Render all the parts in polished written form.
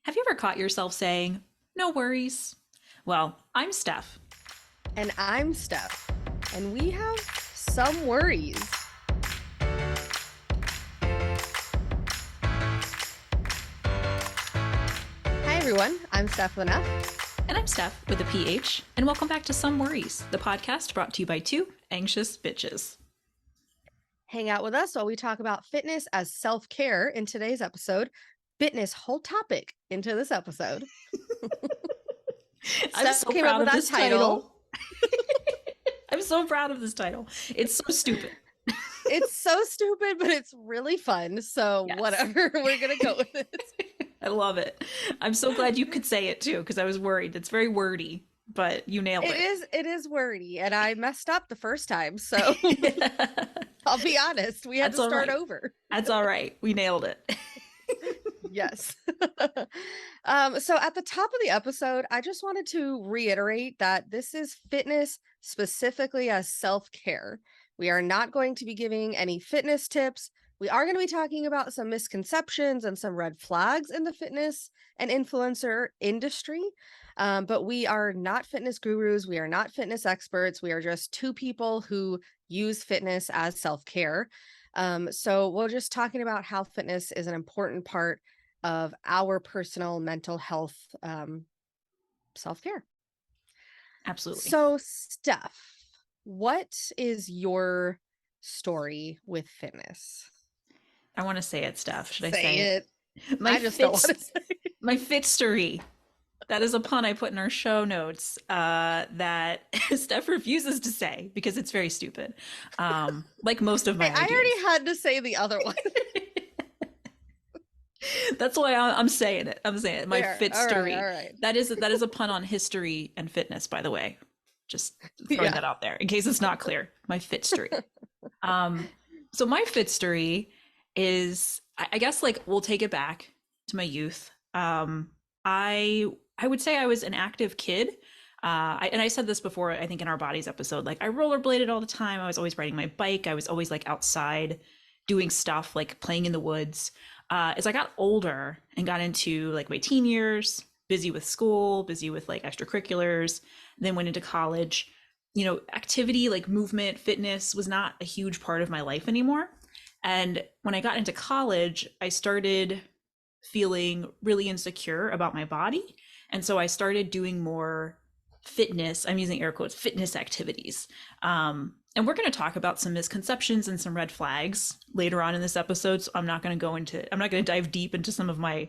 Have you ever caught yourself saying, no worries? Well, I'm Steph. And I'm Steph. And we have some worries. Hi, everyone. I'm Steph with an F. And I'm Steph with a PH. And welcome back to Some Worries, the podcast brought to you by two anxious bitches. Hang out with us while we talk about fitness as self-care in today's episode. Fitness whole topic into this episode. I'm Steph so came up proud with of that this title. I'm so proud of this title. It's so stupid. It's so stupid, but it's really fun. So Yes. whatever, we're going to go with it. I love it. I'm so glad you could say it too, because I was worried. It's very wordy, but you nailed it. It is wordy, and I messed up the first time. So I'll be honest, we had That's to all start right. over. That's all right. We nailed it. Yes. So at the top of the episode, I just wanted to reiterate that this is fitness specifically as self-care. We are not going to be giving any fitness tips. We are going to be talking about some misconceptions and some red flags in the fitness and influencer industry. But we are not fitness gurus. We are not fitness experts. We are just two people who use fitness as self-care. So we're just talking about how fitness is an important part of our personal mental health self-care. Absolutely. So, Steph, what is your story with fitness? I want to say it, Steph. Should I Say say it. it? I just don't want to say it. My fitstory. That is a pun I put in our show notes that Steph refuses to say because it's very stupid. Like most of my I ideas. already had to say the other one. That's why I'm saying it. I'm saying it. My There. fitstory. All right. That is a pun on history and fitness, by the way. Just throwing that out there in case it's not clear. My fitstory. So my fitstory is, I guess, like we'll take it back to my youth. I would say I was an active kid. And I said this before, I think in our bodies episode, like I rollerbladed all the time. I was always riding my bike. I was always like outside doing stuff, like playing in the woods. As I got older and got into like my teen years, busy with school, busy with like extracurriculars, then went into college, activity like movement, fitness was not a huge part of my life anymore. And when I got into college, I started feeling really insecure about my body. And so I started doing more fitness, I'm using air quotes, fitness activities. And we're going to talk about some misconceptions and some red flags later on in this episode. So I'm not going to dive deep into some of my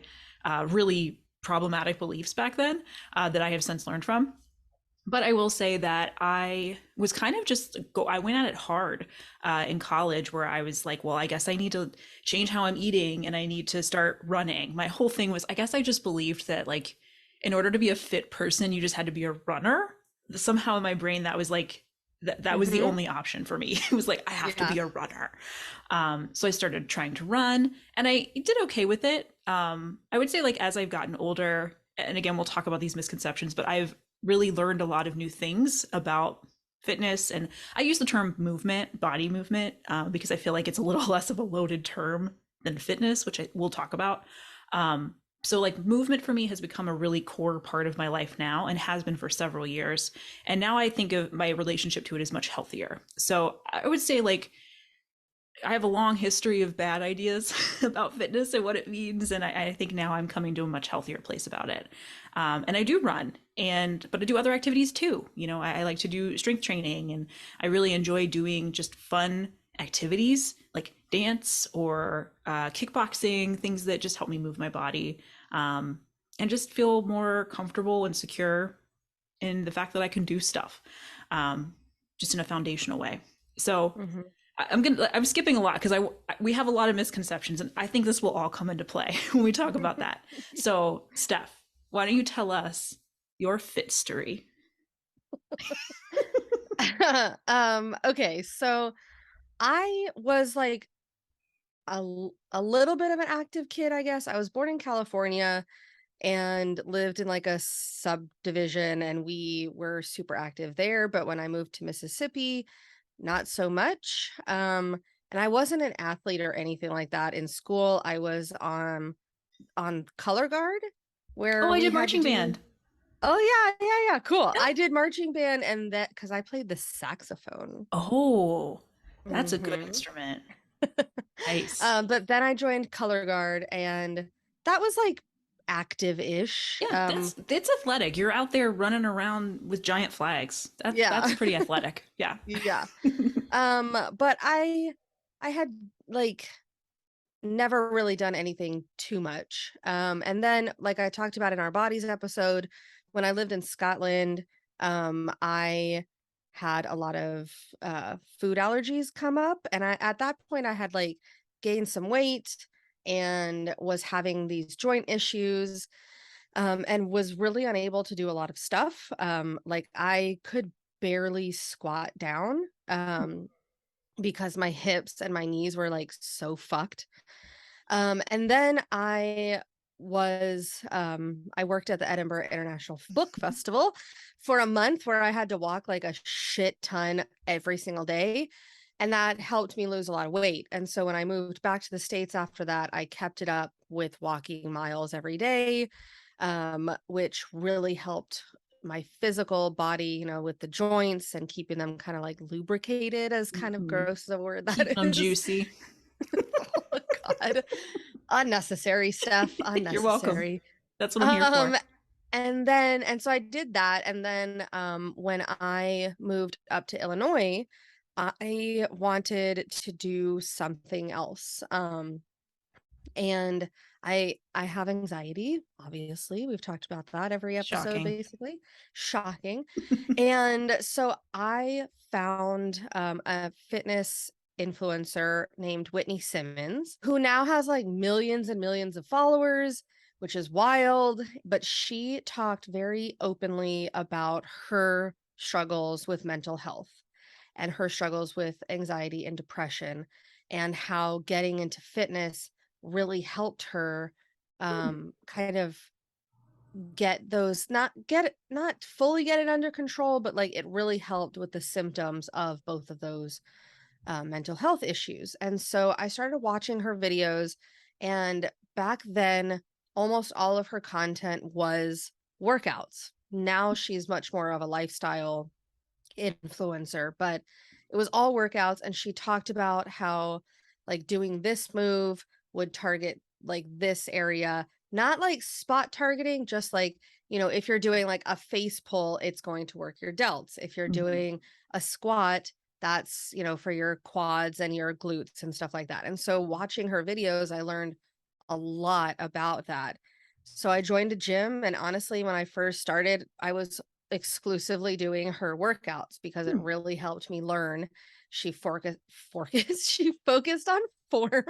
really problematic beliefs back then that I have since learned from. But I will say that I was kind of I went at it hard in college where I was like, well, I guess I need to change how I'm eating and I need to start running. My whole thing was, I guess I just believed that like, in order to be a fit person, you just had to be a runner. Somehow in my brain, that was like, that was the only option for me. It was like, I have to be a runner. So I started trying to run and I did okay with it. I would say like, as I've gotten older, and again, we'll talk about these misconceptions, but I've really learned a lot of new things about fitness. And I use the term movement, body movement, because I feel like it's a little less of a loaded term than fitness, which we'll talk about. So like movement for me has become a really core part of my life now and has been for several years. And now I think of my relationship to it as much healthier. So I would say like I have a long history of bad ideas about fitness and what it means. And I think now I'm coming to a much healthier place about it. And I do run but I do other activities too. I like to do strength training and I really enjoy doing just fun activities like dance or kickboxing, things that just help me move my body and just feel more comfortable and secure in the fact that I can do stuff just in a foundational way. So I'm skipping a lot because we have a lot of misconceptions and I think this will all come into play when we talk about that. So Steph, why don't you tell us your fit story? Okay, so I was like a little bit of an active kid, I guess. I was born in California and lived in like a subdivision and we were super active there. But when I moved to Mississippi, not so much. And I wasn't an athlete or anything like that in school. I was on color guard. where Oh, I we did had to marching do. band. Oh yeah, yeah, yeah, cool. Yeah. I did marching band and that because I played the saxophone. Oh, that's a good Hmm. instrument. Nice. But then I joined color guard, and that was like active-ish. Yeah, that's it's athletic. You're out there running around with giant flags. That's Yeah, pretty athletic. Yeah. yeah. But I had like never really done anything too much. And then, like I talked about in our bodies episode, when I lived in Scotland, I had a lot of food allergies come up, and I at that point I had like gained some weight and was having these joint issues, and was really unable to do a lot of stuff. Like I could barely squat down. Because my hips and my knees were like so fucked. And then I worked at the Edinburgh International Book Festival for a month where I had to walk like a shit ton every single day. And that helped me lose a lot of weight. And so when I moved back to the States after that, I kept it up with walking miles every day, which really helped my physical body, with the joints and keeping them kind of like lubricated, as kind of Mhm. gross of a word that Keeping them is. juicy. Oh God. Unnecessary stuff, You're welcome. unnecessary. That's what I'm here Um, for. and so I did that, and then, when I moved up to Illinois, I wanted to do something else, and I have anxiety, obviously, we've talked about that every episode, Shocking. basically. Shocking. And so I found a fitness influencer named Whitney Simmons, who now has like millions and millions of followers, which is wild. But she talked very openly about her struggles with mental health and her struggles with anxiety and depression, and how getting into fitness really helped her Hmm. kind of get those, not fully get it under control, but like it really helped with the symptoms of both of those mental health issues. And so I started watching her videos, and back then almost all of her content was workouts. Now she's much more of a lifestyle influencer, but it was all workouts. And she talked about how like doing this move would target like this area, not like spot targeting, just like, if you're doing like a face pull, it's going to work your delts. If you're Hmm. doing a squat, that's, for your quads and your glutes and stuff like that. And so watching her videos, I learned a lot about that. So I joined a gym, and honestly, when I first started, I was exclusively doing her workouts because it really helped me learn. She focused on form,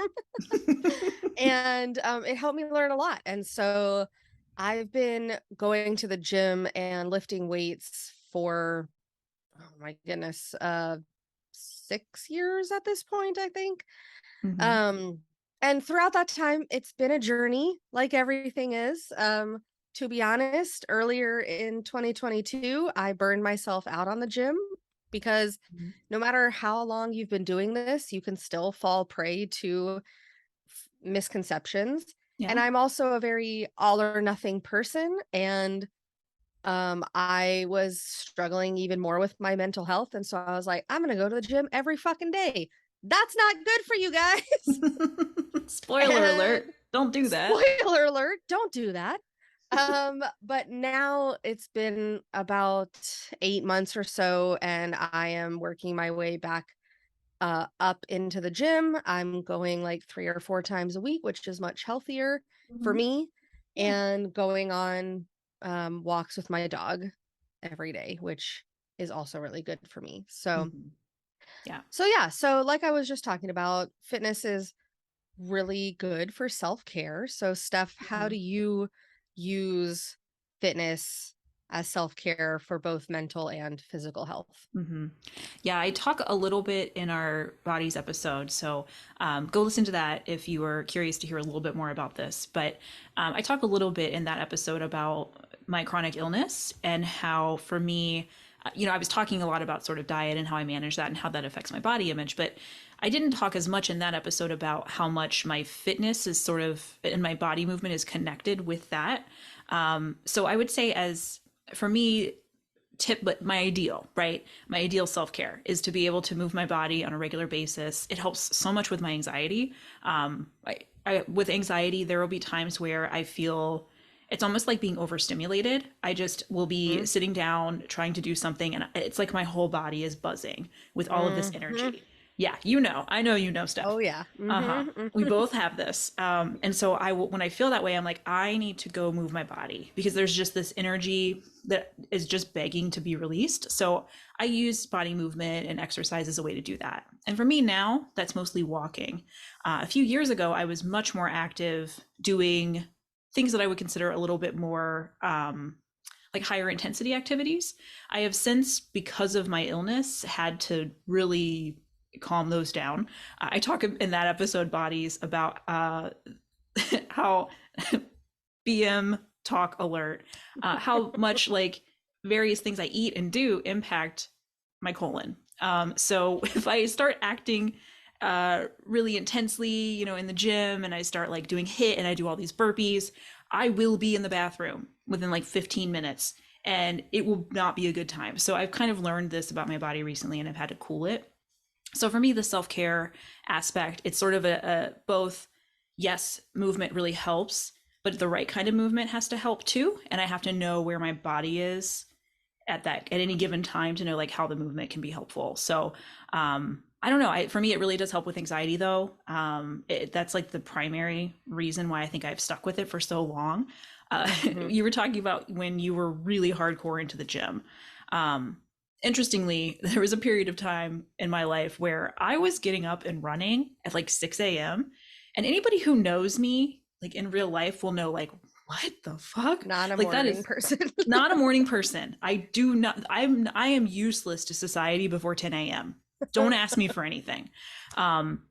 and it helped me learn a lot. And so I've been going to the gym and lifting weights for, oh my goodness, 6 years at this point, I think. Hmm. Um, and throughout that time, it's been a journey, like everything is. To be honest, earlier in 2022, I burned myself out on the gym because no matter how long you've been doing this, you can still fall prey to misconceptions. And Yeah. I'm also a very all or nothing person. And I was struggling even more with my mental health. And so I was like, I'm going to go to the gym every fucking day. That's not good for you guys. Spoiler And alert. Don't do that. spoiler alert, don't do that. But now it's been about 8 months or so, and I am working my way back up into the gym. I'm going like 3 or 4 times a week, which is much healthier for Hmm. me, Yeah. and going on walks with my dog every day, which is also really good for me. So, Hmm. Yeah. so yeah, so like I was just talking about, fitness is really good for self-care. So, Steph, how do Mhm. you use fitness as self-care for both mental and physical health? Hmm. Yeah, I talk a little bit in our bodies episode, so go listen to that if you are curious to hear a little bit more about this. But I talk a little bit in that episode about my chronic illness and how, for me, I was talking a lot about sort of diet and how I manage that and how that affects my body image, but I didn't talk as much in that episode about how much my fitness is sort of, and my body movement is connected with that. So I would say, as for me, but my ideal, right? My ideal self care is to be able to move my body on a regular basis. It helps so much with my anxiety. With anxiety, there will be times where I feel it's almost like being overstimulated. I just will be Mhm. sitting down trying to do something, and it's like my whole body is buzzing with all of this Mhm. energy. Yeah, I know, Oh Steph. yeah. Uh-huh. Mhm. We both have this. And so when I feel that way, I'm like, I need to go move my body because there's just this energy that is just begging to be released. So I use body movement and exercise as a way to do that. And for me now, that's mostly walking. A few years ago, I was much more active doing things that I would consider a little bit more like higher intensity activities. I have since, because of my illness, had to really calm those down. I talk in that episode, Bodies, about how BM talk alert, how much like various things I eat and do impact my colon. So if I start acting really intensely, in the gym, and I start like doing HIIT and I do all these burpees, I will be in the bathroom within like 15 minutes and it will not be a good time. So I've kind of learned this about my body recently and I've had to cool it. So for me, the self-care aspect, it's sort of a both, yes, movement really helps, but the right kind of movement has to help too. And I have to know where my body is at any given time to know like how the movement can be helpful. So I don't know. For me, it really does help with anxiety though. That's like the primary reason why I think I've stuck with it for so long. Mhm. You were talking about when you were really hardcore into the gym. Um, Interestingly, there was a period of time in my life where I was getting up and running at like 6 a.m. And anybody who knows me, like in real life, will know, like, what the fuck? Not a Like, that morning is person. not a morning person. I do not, I am useless to society before 10 a.m. Don't ask me for anything.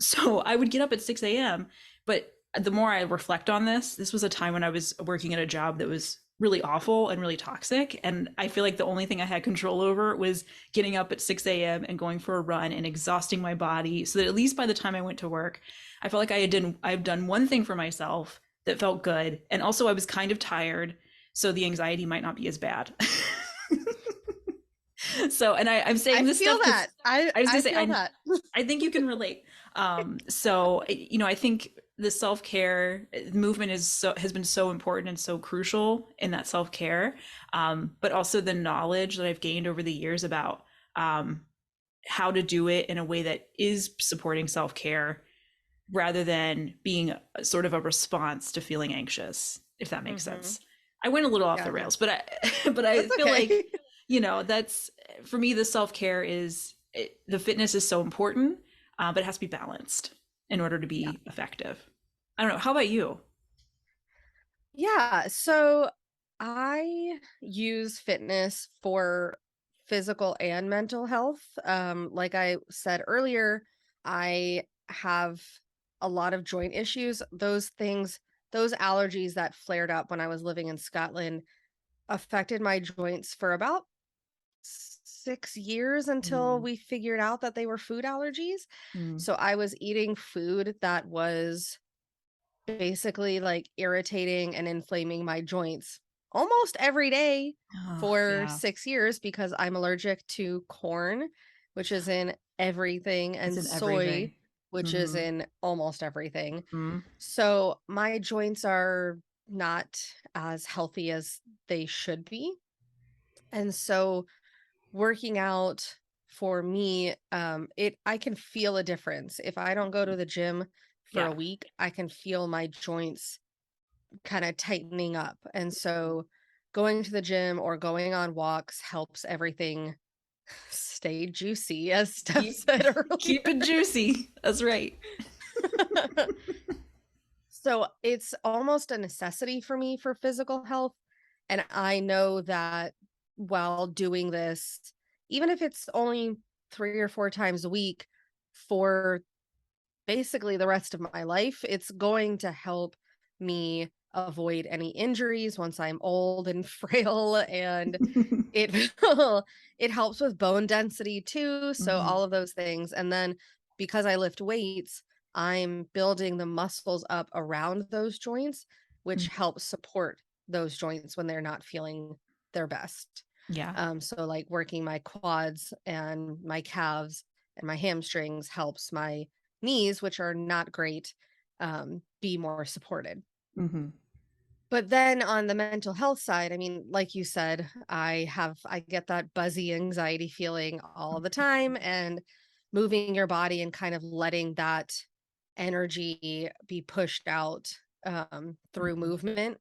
So I would get up at 6 a.m. But the more I reflect on this was a time when I was working at a job that was really awful and really toxic. And I feel like the only thing I had control over was getting up at 6 a.m. and going for a run and exhausting my body so that at least by the time I went to work, I felt like I've done one thing for myself that felt good. And also I was kind of tired, so the anxiety might not be as bad. So, and I'm saying I this feel stuff because that. I I was gonna I say feel that. I think you can relate. So I think the self care movement has been so important and so crucial in that self care, but also the knowledge that I've gained over the years about um, how to do it in a way that is supporting self care rather than being sort of a response to feeling anxious, if that makes Mhm. sense. I went a little off Yeah, the no. rails, but but I That's feel okay. like, that's for me, the self-care the fitness is so important, but it has to be balanced in order to Yeah. be effective. I don't know. How about you? Yeah, so I use fitness for physical and mental health. Like I said earlier, I have a lot of joint issues. Those allergies that flared up when I was living in Scotland affected my joints for about 6 years until Mm, we figured out that they were food allergies. mm. So I was eating food that was basically like irritating and inflaming my joints almost every day Oh, for yeah. 6 years because I'm allergic to corn, which is in everything, It's and in soy, everything. which is Mm-hmm. in almost everything. Mm-hmm. So my joints are not as healthy as they should be. And so working out for me, it I can feel a difference. If I don't go to the gym for Yeah. a week, I can feel my joints kind of tightening up. And so going to the gym or going on walks helps everything stay juicy, as Steph Keep said keep it juicy. That's right. earlier. So it's almost a necessity for me for physical health. And I know that while doing this, even if it's only 3 or 4 times a week for basically the rest of my life, it's going to help me avoid any injuries once I'm old and frail, and it it helps with bone density too, so Hmm. all of those things. And then because I lift weights, I'm building the muscles up around those joints, which helps support those joints when they're not feeling their best. Yeah. So like working my quads and my calves and my hamstrings helps my knees, which are not great, be more supported. Hmm. But then on the mental health side, I mean, like you said, I get that buzzy anxiety feeling all the time, and moving your body and kind of letting that energy be pushed out through movement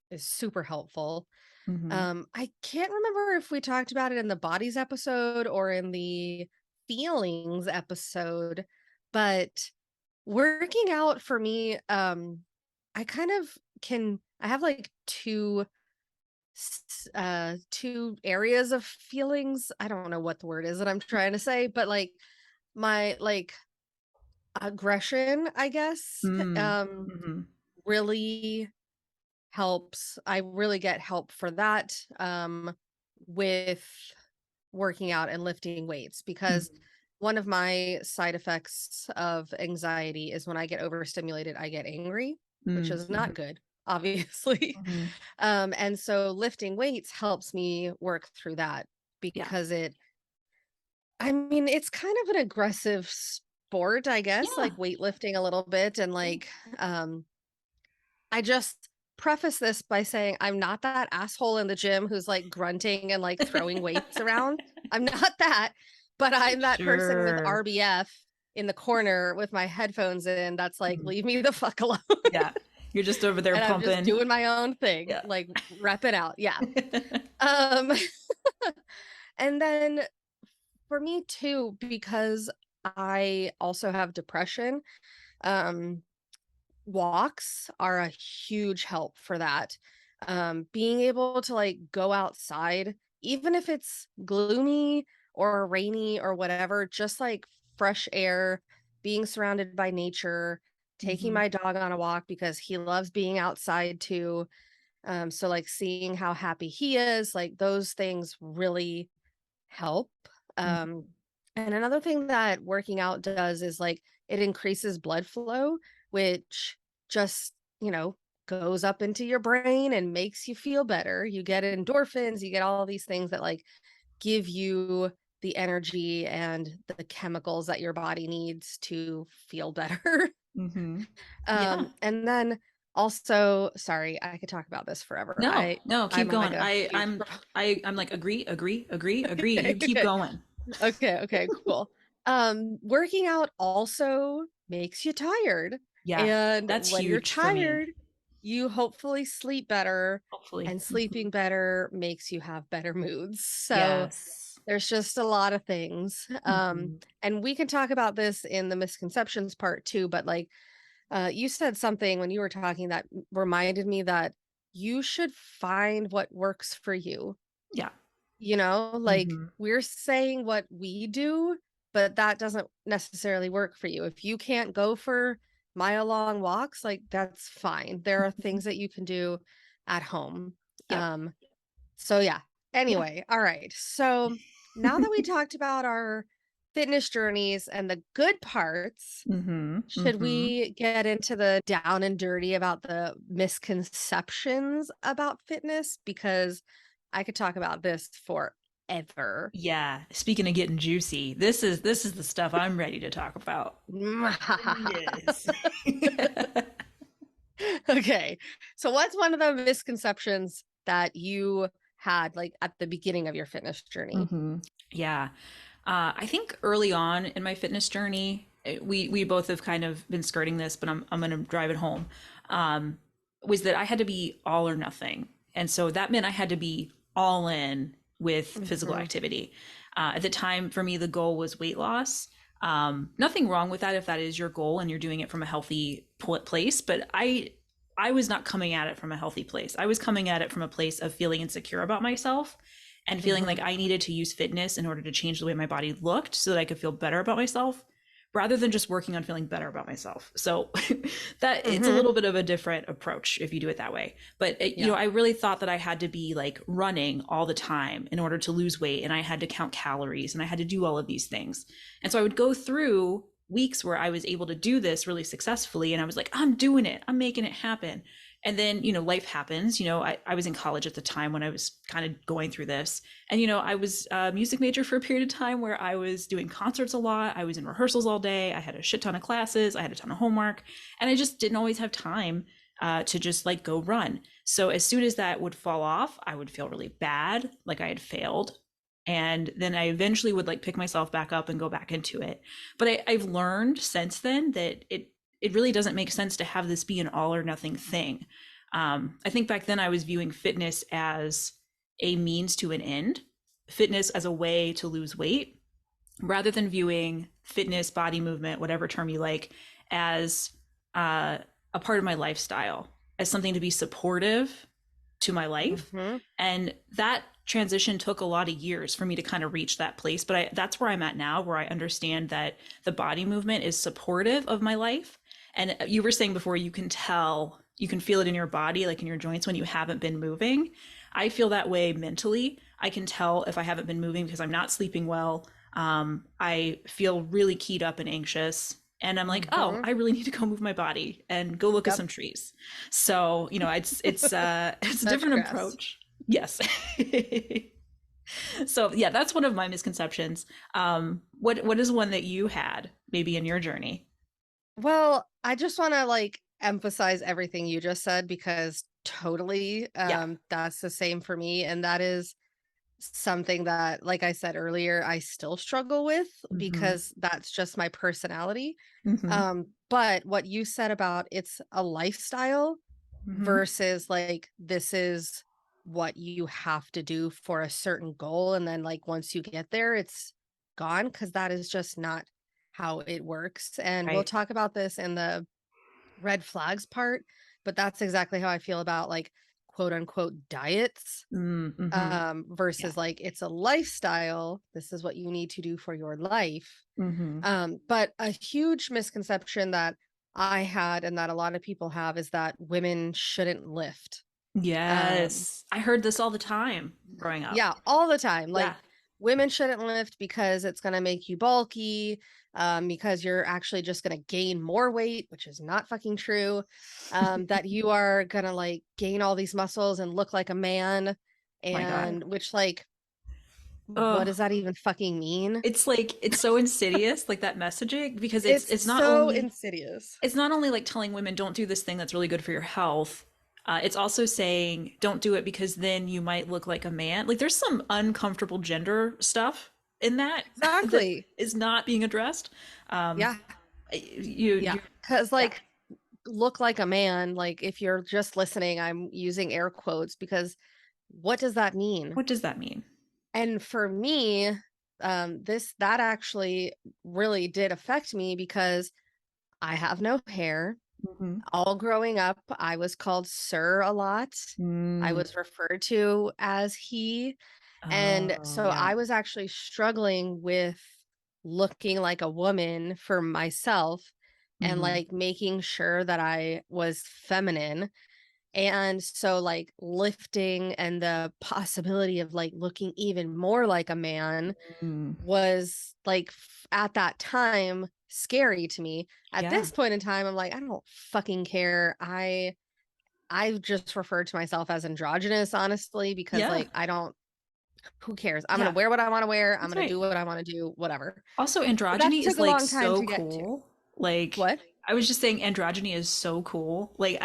is super helpful. Hmm. I can't remember if we talked about it in the bodies episode or in the feelings episode, but working out for me, I kind of I have like two areas of feelings. I don't know what the word is that I'm trying to say, but like my like aggression, I guess, Mm-hmm. really helps. I really get help for that with working out and lifting weights, because one of my side effects of anxiety is when I get overstimulated, I get angry, which is Mm-hmm. not good, obviously. Hmm. And so lifting weights helps me work through that, Yeah. because I mean, it's kind of an aggressive sport, I guess, Yeah. like weightlifting a little bit. And like, um, I just preface this by saying I'm not that asshole in the gym who's like grunting and like throwing weights around. I'm not that, but I'm that person with Sure. RBF in the corner with my headphones in that's like, Mhm. leave me the fuck alone. Yeah. You're just over there And I'm just pumping. doing my own thing, Yeah. like rep it out. Yeah. Um, and then for me too, because I also have depression, um, walks are a huge help for that. Being able to like go outside, even if it's gloomy or rainy or whatever, just like fresh air, being surrounded by nature, taking Hmm. my dog on a walk because he loves being outside too. So like seeing how happy he is, like those things really help. Um, and another thing that working out does is like it increases blood flow, which just, you know, goes up into your brain and makes you feel better. You get endorphins, you get all these things that like give you the energy and the chemicals that your body needs to feel better. Hmm. Yeah. And then also, sorry, I could talk about this forever. No, no, keep I'm like going. a huge I'm like, agree, agree, agree, agree. You okay, keep okay. going. Okay, cool. Working out also makes you tired. Yeah. And That's when you're huge for me. tired, you hopefully sleep better, Hopefully. and sleeping better makes you have better moods. So Yes. there's just a lot of things. Hmm. And we can talk about this in the misconceptions part too, but like you said something when you were talking that reminded me that you should find what works for you. Yeah. You know, like Hmm. we're saying what we do, but that doesn't necessarily work for you. If you can't go for mile-long walks, like that's fine. There are things that you can do at home. Yep. Um, so yeah. Yeah. Anyway, all right. So now that we talked about our fitness journeys and the good parts, Hmm. should Hmm. we get into the down and dirty about the misconceptions about fitness? Because I could talk about this forever. Yeah. Speaking of getting juicy, this is the stuff I'm ready to talk about. Yes. Okay. So what's one of the misconceptions that you had like at the beginning of your fitness journey? Hmm. Yeah. I think early on in my fitness journey, we both have kind of been skirting this, but I'm going to drive it home. Um, was that I had to be all or nothing, and so that meant I had to be all in with physical Mhm. activity. At the time, for me, the goal was weight loss. Nothing wrong with that if that is your goal and you're doing it from a healthy place, but I was not coming at it from a healthy place. I was coming at it from a place of feeling insecure about myself and feeling like Mhm. I needed to use fitness in order to change the way my body looked so that I could feel better about myself rather than just working on feeling better about myself. So that it's a Mm-hmm. little bit of a different approach if you do it that way. But Yeah. I really thought that I had to be like running all the time in order to lose weight, and I had to count calories and I had to do all of these things. And so I would go through weeks where I was able to do this really successfully, and I was like, I'm doing it, I'm making it happen. And then, life happens. I was in college at the time when I was kind of going through this. And, I was a music major for a period of time where I was doing concerts a lot. I was in rehearsals all day. I had a shit ton of classes. I had a ton of homework. And I just didn't always have time to just like go run. So as soon as that would fall off, I would feel really bad, like I had failed. And then I eventually would like pick myself back up and go back into it. But I've learned since then that it really doesn't make sense to have this be an all or nothing thing. I think back then I was viewing fitness as a means to an end, fitness as a way to lose weight, rather than viewing fitness, body movement, whatever term you like, as a part of my lifestyle, as something to be supportive to my life. Mm-hmm. And that transition took a lot of years for me to kind of reach that place. But that's where I'm at now, where I understand that the body movement is supportive of my life. And you were saying before, you can tell, you can feel it in your body, like in your joints when you haven't been moving. I feel that way mentally. I can tell if I haven't been moving because I'm not sleeping well. I feel really keyed up and anxious. And I'm like, oh, Mm-hmm. I really need to go move my body and go look at Yep. some trees. So, it's a Touch different grass. approach. Yes. So yeah, that's one of my misconceptions. What is one that you had maybe in your journey? Well, I just want to like emphasize everything you just said because totally Yeah. that's the same for me, and that is something that, like I said earlier, I still struggle with Mm-hmm. because that's just my personality. Mm-hmm. But what you said about it's a lifestyle Mm-hmm. versus like this is what you have to do for a certain goal, and then like once you get there it's gone, because that is just not how it works. And we'll Right. talk about this in the red flags part, but that's exactly how I feel about like quote unquote diets, Mm-hmm. Yeah. versus like it's a lifestyle, this is what you need to do for your life. Mm-hmm. But a huge misconception that I had and that a lot of people have is that women shouldn't lift. Um, Yes. I heard this all the time growing up. yeah, all the time. Yeah. Like women shouldn't lift because it's going to make you bulky, because you're actually just going to gain more weight, which is not fucking true. That you are going to like gain all these muscles and look like a man. My God. And which, like, what Oh, does that even fucking mean? it's like it's so insidious, like that messaging, because It's so insidious. it's not only like telling women don't do this thing that's really good for your health. It's also saying don't do it because then you might look like a man. Like there's some uncomfortable gender stuff in that that Exactly. is not being addressed. Um, Yeah. Yeah. you, Because, yeah. like, look like a man, like, if you're just listening, I'm using air quotes because what does that mean? What does that mean? And for me, that actually really did affect me because I have no hair. Mm-hmm. All growing up, I was called sir a lot. I Mm. was referred to as he. And Oh, so yeah. I was actually struggling with looking like a woman for myself and Mm-hmm. like making sure that I was feminine. And so like lifting and the possibility of like looking even more like a man Mm. was like at that time scary to me. At Yeah. this point in time, I'm like, I don't fucking care. I just refer to myself as androgynous, honestly, because Yeah. like I don't, who cares? I'm gonna Yeah. wear what I want to wear. I'm That's gonna right. do what I want to do, whatever. Also, But that androgyny took is a like long time so to get to. cool. Like, What? I was just saying, androgyny is so cool. Like,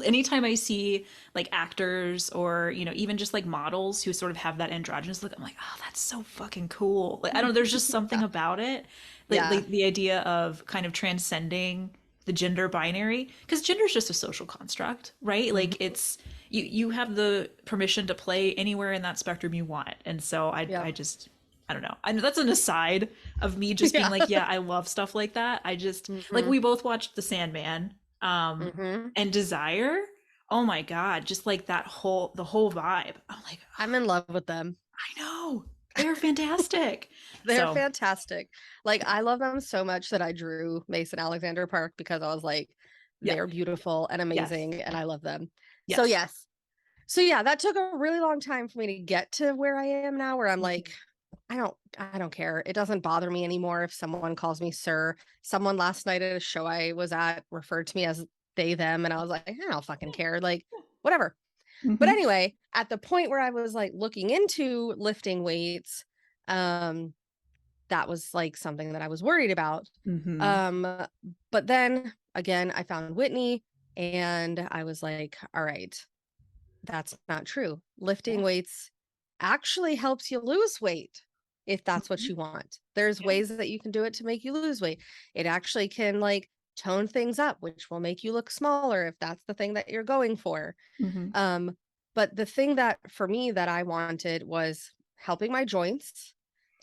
anytime I see like actors or, even just like models who sort of have that androgynous look, I'm like, oh, that's so fucking cool. Like, I don't know, there's just something Yeah. about it. Like, Yeah. the idea of kind of transcending the gender binary, because gender is just a social construct, right? Like, Mhm. you have the permission to play anywhere in that spectrum you want. And so Yeah. I don't know. I know that's an aside of me just being Yeah. like, yeah, I love stuff like that. I just like Hmm. we both watched The Sandman, Hmm. and Desire. Oh my God, just like the whole vibe. I'm like, I'm in love with them. I know. They're fantastic. They're So fantastic. Like, I love them so much that I drew Mason Alexander Park because I was like, yeah, they're beautiful and yes, amazing, and I love them. So yes. yes. So yeah, that took a really long time for me to get to where I am now, where I'm like, Mhm. I don't care. It doesn't bother me anymore if someone calls me sir. Someone last night at a show I was at referred to me as they, them, and I was like, I don't fucking care. Like, whatever. But Mhm. anyway, at the point where I was like looking into lifting weights, um, that was like something that I was worried about. Mhm. Um, but then again, I found Whitney and I was like, all right, that's not true. Lifting Yeah. weights actually helps you lose weight if that's what Mhm. you want. There's Yeah. ways that you can do it to make you lose weight. It actually can like tone things up, which will make you look smaller if that's the thing that you're going for. Mhm. Um, but the thing that for me that I wanted was helping my joints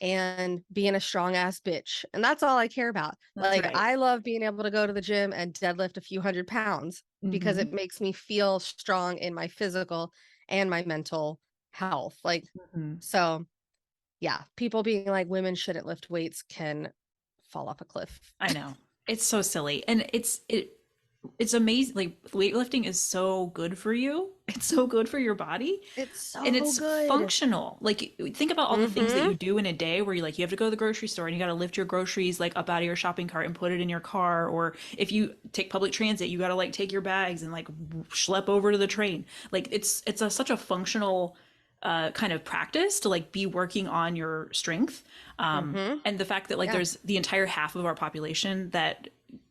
and being a strong ass bitch. And that's all I care about. That's Like, right. I love being able to go to the gym and deadlift a few hundred pounds because Mhm. it makes me feel strong in my physical and my mental health. Like, Mhm. so yeah, people being like women shouldn't lift weights can fall off a cliff. I know. It's so silly. And it's amazing. Like weightlifting is so good for you. It's so good for your body. It's And so it's good. functional. Like think about all the things that Mm-hmm. you do in a day where you have to go to the grocery store and you got to lift your groceries like up out of your shopping cart and put it in your car, or if you take public transit, you got to like take your bags and like schlep over to the train. Like such a functional kind of practice to like be working on your strength. Mm-hmm. And the fact that like Yeah. there's the entire half of our population that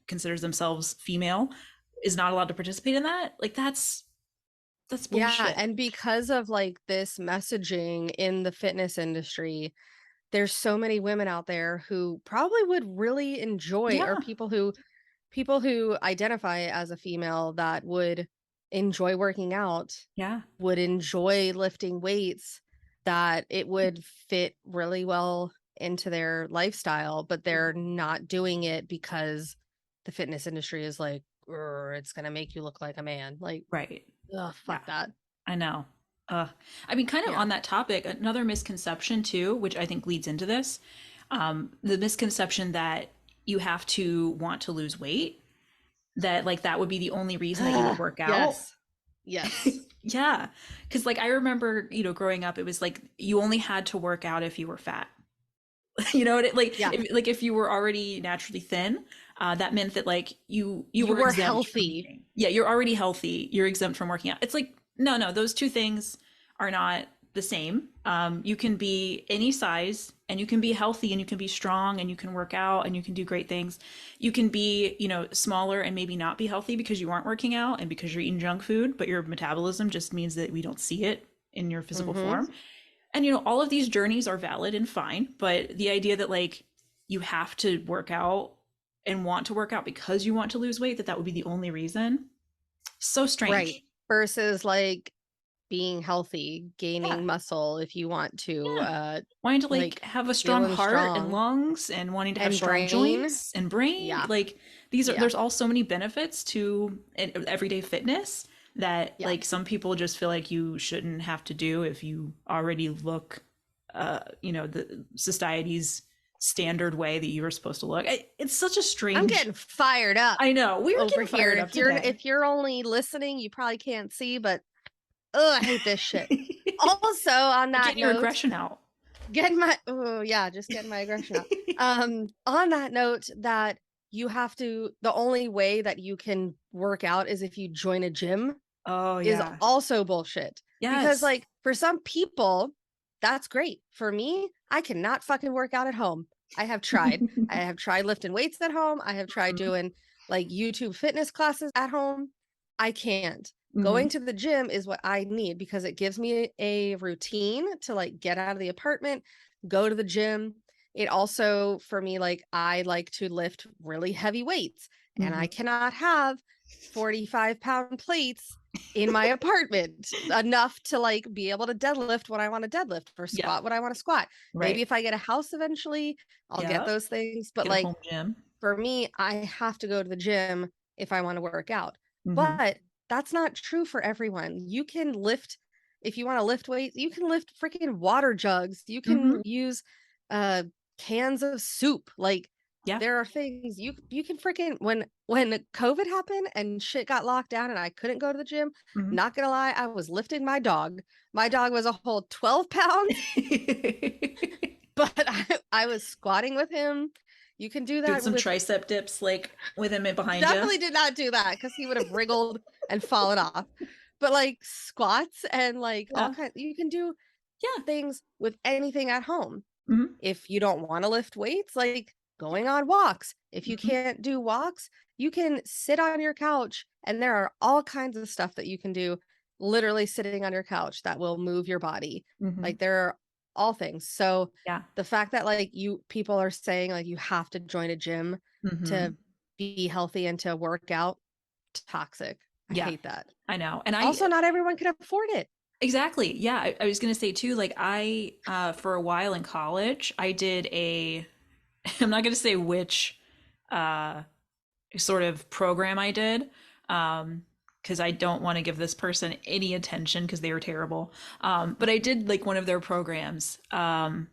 considers themselves female is not allowed to participate in that. Like that's Yeah, bullshit. and because of like this messaging in the fitness industry, there's so many women out there who probably would really enjoy, or Yeah. people who identify as a female that would enjoy working out, Yeah. would enjoy lifting weights, that it would fit really well into their lifestyle, but they're not doing it because the fitness industry is like, "Urgh, it's gonna make you look like a man." Like, Right. ugh, Yeah. fuck that. I know. Uh, I mean, kind of Yeah. on that topic, another misconception too, which I think leads into this, the misconception that you have to want to lose weight, that like that would be the only reason that you would Ah, work out. yes. Yes. Yeah. Because like I remember, growing up, it was like you only had to work out if you were fat. You know what it Yeah. like if you were already naturally thin, that meant that like you You were were exempt from healthy. eating. Yeah, you're already healthy. You're exempt from working out. It's like no, those two things are not the same. You can be any size and you can be healthy and you can be strong and you can work out and you can do great things. You can be, smaller and maybe not be healthy because you aren't working out and because you're eating junk food, but your metabolism just means that we don't see it in your physical Mhm. form. And all of these journeys are valid and fine, but the idea that like you have to work out and want to work out because you want to lose weight, that would be the only reason, so Right. strange. Versus like being healthy, Yeah. gaining muscle if you want to, Yeah. Wanting to like like have a strong feeling heart and strong, lungs and wanting to have and strong brain. joints and brain, Yeah. like Yeah. there's all so many benefits to everyday fitness that Yeah. like some people just feel like you shouldn't have to do if you already look the society's standard way that you were supposed to look. It's such a I'm strange. getting fired up I know we were over getting here. fired up today. If you're only listening, you probably can't see, but oh, I hate this shit. Also, on that Getting your note, aggression out. just getting my aggression out. On that note, that you have to, the only way that you can work out is if you join a gym, Oh is yeah. also bullshit. Because Yes. like for some people, that's great. For me, I cannot fucking work out at home. I have tried. I have tried lifting weights at home. I have tried doing like YouTube fitness classes at home. I can't. Mm-hmm. Going to the gym is what I need because it gives me a routine to like get out of the apartment, go to the gym. It also, for me, like I like to lift really heavy weights, and I Mm-hmm. cannot have 45-pound plates in my apartment enough to like be able to deadlift what I want to deadlift or Yeah. squat what I want to squat. Maybe Right. if I get a house eventually, I'll get Yeah. those things. But Get a like home gym. for me, I have to go to the gym if I want to work out. Mm-hmm. But that's not true for everyone. You can lift, if you want to lift weights, you can lift freaking water jugs. You Mm-hmm. can use uh cans of soup. Like Yeah. there are things you can freaking when COVID happened and shit got locked down and I couldn't go to the gym, Mhm. not gonna lie, I was lifting my dog. My dog was a whole 12 pounds, but I was squatting with him. You can do Doing that some with tricep dips like with him behind you. definitely did not do that because he would have wriggled and fallen off. But like squats and like all Yeah. kinds, you can do Yeah. things with anything at home. Mhm. If you don't want to lift weights, like going on walks. If you Mhm. can't do walks, you can sit on your couch and there are all kinds of stuff that you can do literally sitting on your couch that will move your body. Mhm. Like there are all things. So Yeah. the fact that like people are saying like you have to join a gym Mhm. to be healthy and to work out, toxic. I Yeah. hate that. I know. And I Also, not everyone can afford it. exactly. Yeah, I was gonna say too, like I for a while in college, I did a I'm not gonna say which uh sort of program I did. Because I don't want to give this person any attention because they were terrible. But I did like one of their programs. And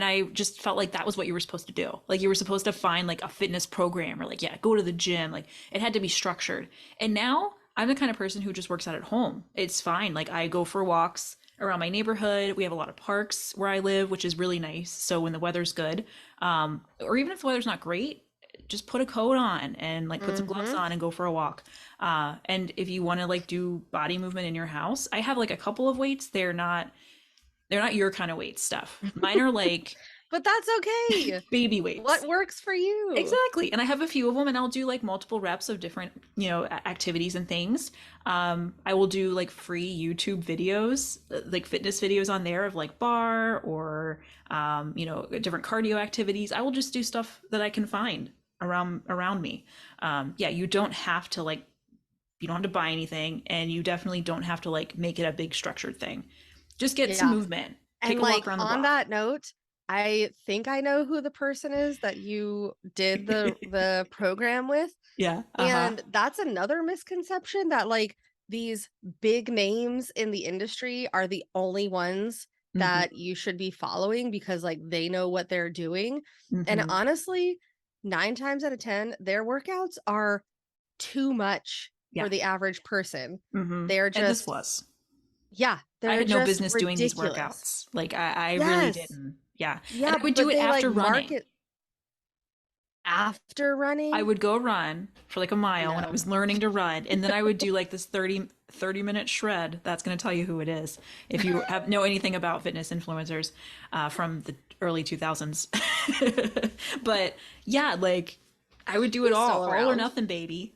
I just felt like that was what you were supposed to do. Like you were supposed to find like a fitness program or like, yeah, go to the gym. Like it had to be structured. And now I'm the kind of person who just works out at home. It's fine. Like I go for walks around my neighborhood. We have a lot of parks where I live, which is really nice. So when the weather's good, or even if the weather's not great, just put a coat on and like put some gloves Mm-hmm. on and go for a walk. And if you want to like do body movement in your house, I have like a couple of weights. They're not your kind of weight stuff. Mine are like But that's okay. baby weights. What works for you? Exactly. And I have a few of them and I'll do like multiple reps of different, activities and things. I will do like free YouTube videos, like fitness videos on there of like bar or different cardio activities. I will just do stuff that I can find around me. Yeah, you don't have to buy anything and you definitely don't have to like make it a big structured thing. Just get some Yeah. movement. And Take a walk like around the on block. that note, I think I know who the person is that you did the program with. Yeah. Uh-huh. And that's another misconception that like these big names in the industry are the only ones Mm-hmm. that you should be following because like they know what they're doing. And Mm-hmm. honestly, 9 times out of 10, their workouts are too much Yeah. for the average person. Mm-hmm. They're And this just was. yeah, I they're had no just business doing these ridiculous. workouts. Like I really Yes. didn't. Yeah. And Yeah, I would do but it they like after running. market after I running. would go run for like a mile when I No. was learning to run, and then I would do like this 30 minute shred. That's going to tell you who it is if you know anything about fitness influencers from the early 2000s. But yeah, like I would do it He's still all or around. nothing, baby.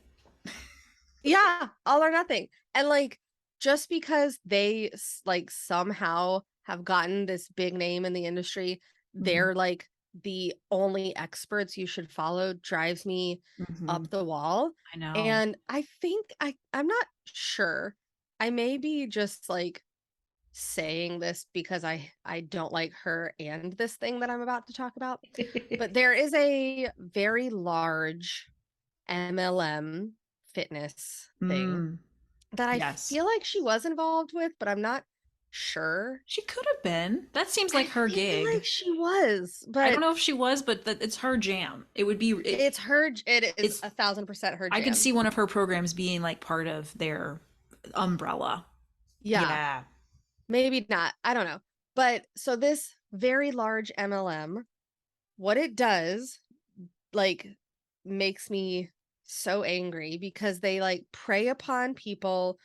Yeah, all or nothing. And like just because they like somehow have gotten this big name in the industry, Hmm. they're like the only experts you should follow drives me Hmm. up the wall. I know. And I think I'm not sure. I may be just like saying this because I don't like her and this thing that I'm about to talk about. But there is a very large MLM fitness thing Mm, that I yes. feel like she was involved with, but I'm not sure. She could have been. That seems I like her feel like gig. she was, I don't but know if she was, but it's her jam. It would be it is it's 1,000% her I could jam. see one of her programs being like part of their umbrella. Yeah, Yeah. maybe not. I don't know. But so this very large MLM, what it does like makes me so angry because they like prey upon people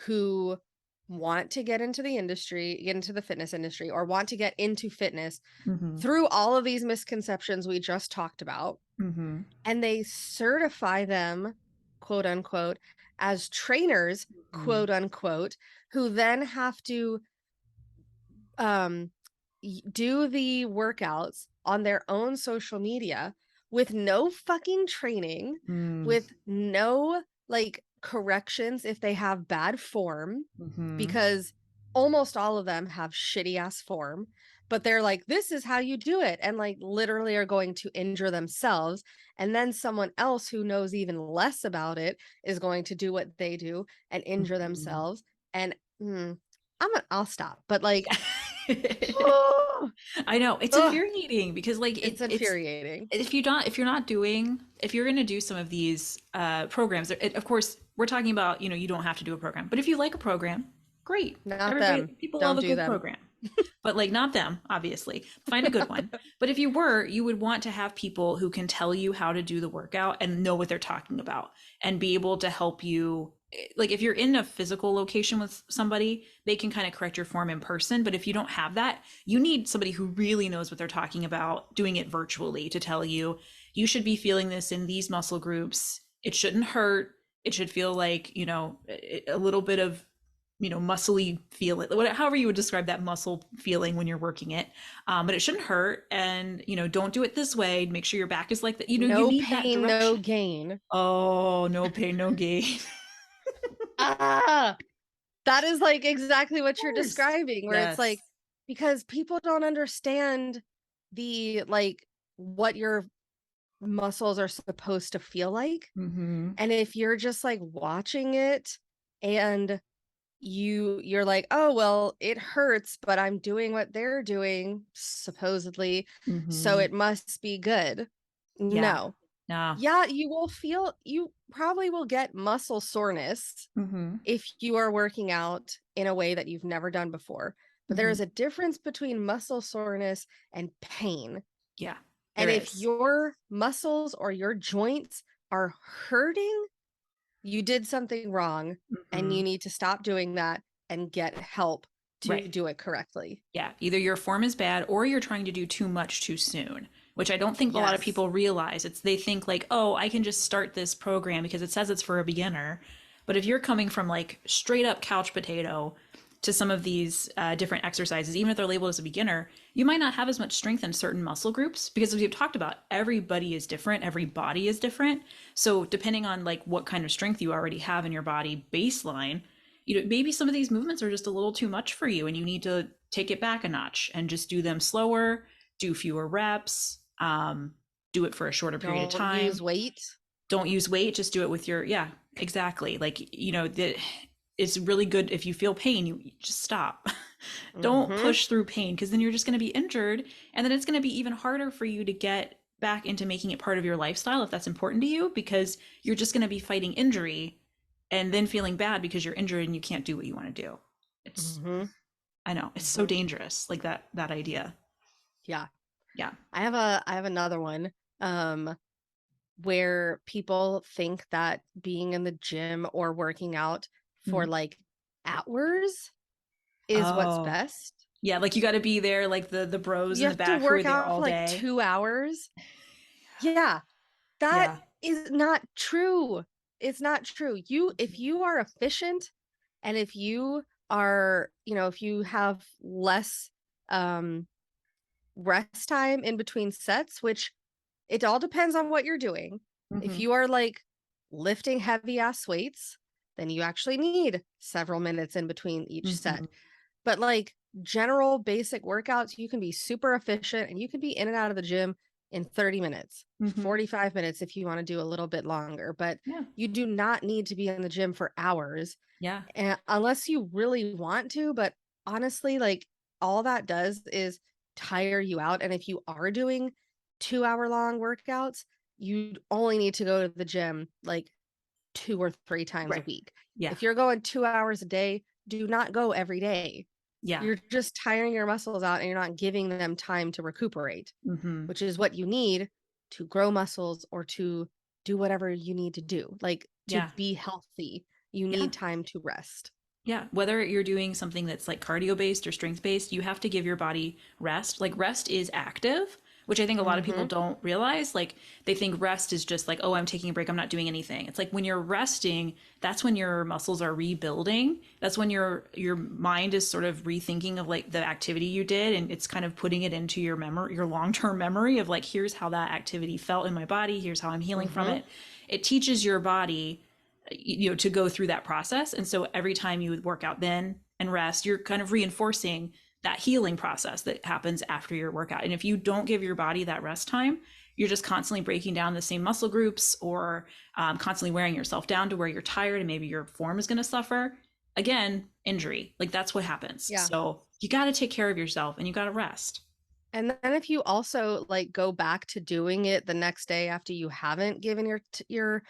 who want to get into the industry, get into the fitness industry, or want to get into fitness Mm-hmm. through all of these misconceptions we just talked about. Mm-hmm. And they certify them, quote unquote, as trainers, quote unquote, who then have to um do the workouts on their own social media with no fucking training, Mm-hmm. with no like corrections if they have bad form, Mm-hmm. because almost all of them have shitty ass form, but they're like, this is how you do it, and like literally are going to injure themselves. And then someone else who knows even less about it is going to do what they do and injure Mm-hmm. themselves. And I'll stop. But like, Oh, I know it's ugh, infuriating because like it's it's infuriating. if you're going to do some of these programs, of course we're talking about, you don't have to do a program, but if you like a program, great. Not Everybody, them. people love Don't a do good them. program, but like not them, obviously. Find a good one. But if you were, you would want to have people who can tell you how to do the workout and know what they're talking about and be able to help you. Like if you're in a physical location with somebody, they can kind of correct your form in person. But if you don't have that, you need somebody who really knows what they're talking about doing it virtually to tell you, you should be feeling this in these muscle groups. It shouldn't hurt. It should feel like, a little bit of, muscly feel it, however you would describe that muscle feeling when you're working it. But it shouldn't hurt. And, don't do it this way. Make sure your back is like that. You No need that pain, no direction. gain. Oh, no pain, no gain. Ah, that is like exactly what you're Course. describing, where it's Yes. like, because people don't understand the like what your muscles are supposed to feel like. Mm-hmm. And if you're just like watching it and you're like, oh well, it hurts, but I'm doing what they're doing, supposedly, so Mm-hmm. it must be good. Yeah. No. No. Yeah, you probably will get muscle soreness Mm-hmm. if you are working out in a way that you've never done before. But there Mm-hmm. is a difference between muscle soreness and pain. Yeah, there And if is. your muscles or your joints are hurting, you did something wrong and Mm-hmm. you need to stop doing that and get help to Right. do it correctly. Yeah. Either your form is bad or you're trying to do too much too soon, which I don't think a lot of Yes. people realize. They think like, oh, I can just start this program because it says it's for a beginner. But if you're coming from like straight up couch potato to some of these different exercises, even if they're labeled as a beginner, you might not have as much strength in certain muscle groups because, as we've talked about, everybody is different, every body is different. So depending on like what kind of strength you already have in your body baseline, maybe some of these movements are just a little too much for you and you need to take it back a notch and just do them slower, do fewer reps, do it for a shorter period of Don't time. use weight. Don't use weight, just do it with your, yeah, exactly. Like, it's really good if you feel pain, you just stop. Don't Mhm. push through pain because then you're just going to be injured. And then it's going to be even harder for you to get back into making it part of your lifestyle if that's important to you, because you're just going to be fighting injury and then feeling bad because you're injured and you can't do what you want to do. It's, Mhm. I know, it's so Mhm. dangerous, like that idea. Yeah. Yeah. I have another one where people think that being in the gym or working out for Mhm. like hours is what's Oh, best. yeah, like you got to be there, like the bros You in the have to back who are work there out for all like day. 2 hours. Yeah, that Yeah. is not true. It's not true. If you are efficient and if you are, if you have less um rest time in between sets, which it all depends on what you're doing. If Hmm. you are like lifting heavy ass weights, then you actually need several minutes in between each Hmm. set. But like general basic workouts, you can be super efficient and you can be in and out of the gym in 30 minutes, Hmm. 45 minutes if you want to do a little bit longer. But Yeah. you do not need to be in the gym for hours Yeah. unless you really want to. But honestly, like all that does is tire you out. And if you are doing 2 hour long workouts, you only need to go to the gym like 2 or 3 times a Right. week. Yeah. If you're going 2 hours a day, do not go every day. Yeah. You're just tiring your muscles out and you're not giving them time to recuperate, Hmm. which is what you need to grow muscles or to do whatever you need to do. Like to Yeah. be healthy, you Yeah. need time to rest. Yeah, whether you're doing something that's like cardio based or strength based, you have to give your body rest. Like rest is active, which I think a lot of people Mhm. don't realize. Like they think rest is just like, oh, I'm taking a break, I'm not doing anything. It's like when you're resting, that's when your muscles are rebuilding. That's when your mind is sort of rethinking of like the activity you did and it's kind of putting it into your memory, your long-term memory of like, here's how that activity felt in my body, here's how I'm healing from Mhm. it. It teaches your body, to go through that process. And so every time you would work out then and rest, you're kind of reinforcing that healing process that happens after your workout. And if you don't give your body that rest time, you're just constantly breaking down the same muscle groups or constantly wearing yourself down to where you're tired and maybe your form is going to suffer. again, injury. Like that's what happens. Yeah. So you got to take care of yourself and you got to rest. And then if you also like go back to doing it the next day after you haven't given your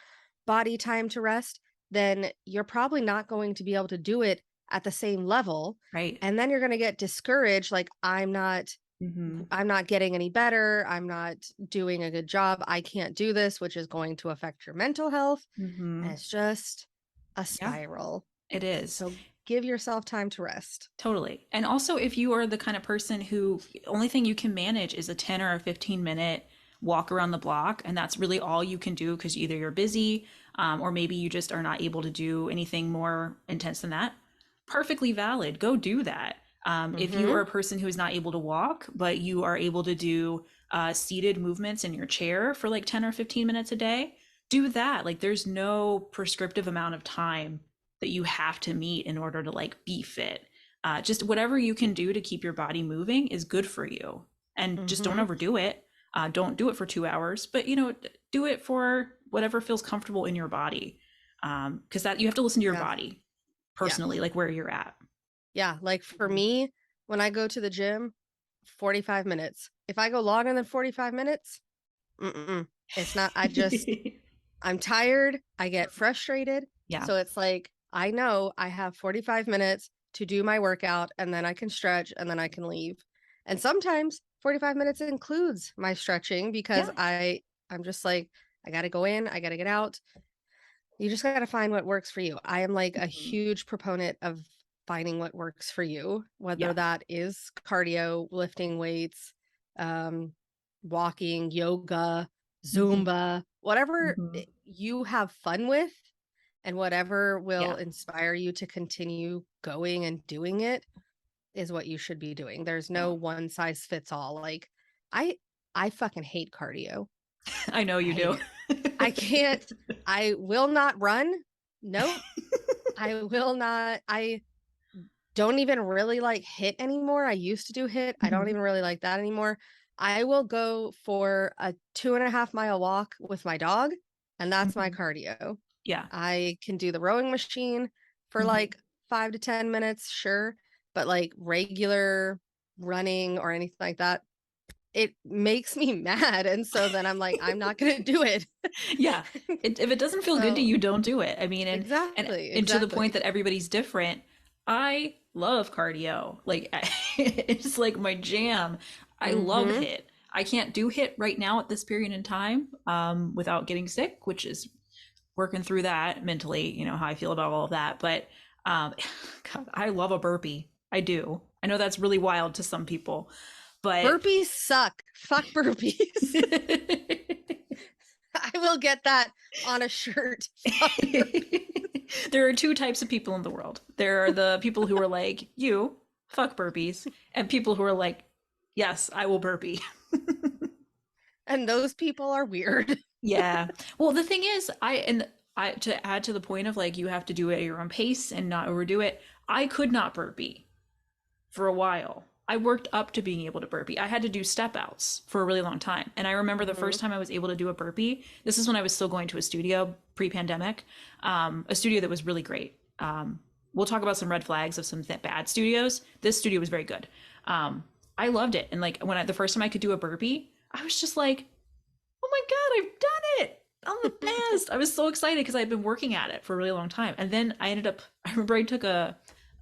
body time to rest, then you're probably not going to be able to do it at the same level. Right. And then you're going to get discouraged like Mm-hmm. I'm not getting any better. I'm not doing a good job. I can't do this, which is going to affect your mental health. Mm-hmm. And it's just a Yeah, spiral. it is. So give yourself time to rest. Totally. And also, if you are the kind of person who only thing you can manage is a 10 or a 15-minute walk around the block, and that's really all you can do because either you're busy or maybe you just are not able to do anything more intense than that, perfectly valid. Go do that. If you are Mm-hmm. a person who is not able to walk, but you are able to do seated movements in your chair for like 10 or 15 minutes a day, do that. Like, there's no prescriptive amount of time that you have to meet in order to like be fit. Just whatever you can do to keep your body moving is good for you, and just don't Mm-hmm. overdo it. Don't do it for 2 hours, but do it for whatever feels comfortable in your body, because that you have to listen to your Yeah. body Yeah. personally, like where you're at. Yeah. Like for me, when I go to the gym, 45 minutes. If I go longer than 45 minutes, mm-mm, it's not, I'm tired. I get frustrated. Yeah, So it's like, I know I have 45 minutes to do my workout and then I can stretch and then I can leave. And sometimes 45 minutes includes my stretching because yeah. I'm just like, I got to go in, I got to get out. You just got to find what works for you. I am like a Mhm. huge proponent of finding what works for you, whether Yeah. that is cardio, lifting weights, um, walking, yoga, Hmm. Zumba, whatever Hmm. you have fun with and whatever will Yeah. inspire you to continue going and doing it is what you should be doing. There's Yeah. no one size fits all. Like I I fucking hate cardio. I know I you hate do. it. I can't I will not run. Nope. I will not. I don't even really like hit anymore. I used to do hit. I don't Mhm. even really like that anymore. I will go for a 2.5 mile walk with my dog, and that's my Mhm. cardio. Yeah. I can do the rowing machine for Hmm. like 5 to 10 minutes, sure. But like regular running or anything like that, it makes me mad. And so then I'm like, I'm not gonna do it. Yeah. If it doesn't feel good to So you, don't do it. I mean, and exactly, and to the point exactly. that everybody's different. I love cardio. Like it's like my jam. I love Mm-hmm. hit. I can't do hit right now at this period in time without getting sick, which is working through that mentally, how I feel about all of that. But um, God, I love a burpee. I do. I know that's really wild to some people, but Burpees suck. Fuck burpees. I will get that on a shirt. Fuck burpees. there are two types of people in the world. There are the people who are like, you, fuck burpees, and people who are like, yes, I will burpee. And those people are weird. Yeah. Well, the thing is, I to add to the point of like you have to do it at your own pace and not overdo it. I could not burpee for a while. I worked up to being able to burpee. I had to do step outs for a really long time. And I remember the Mm-hmm. first time I was able to do a burpee, this is when I was still going to a studio pre-pandemic, a studio that was really great. We'll talk about some red flags of some bad studios. This studio was very good. I loved it. And like the first time I could do a burpee, I was just like, oh my God, I've done it. I'm the best. I was so excited because I'd been working at it for a really long time. And then I remember I took a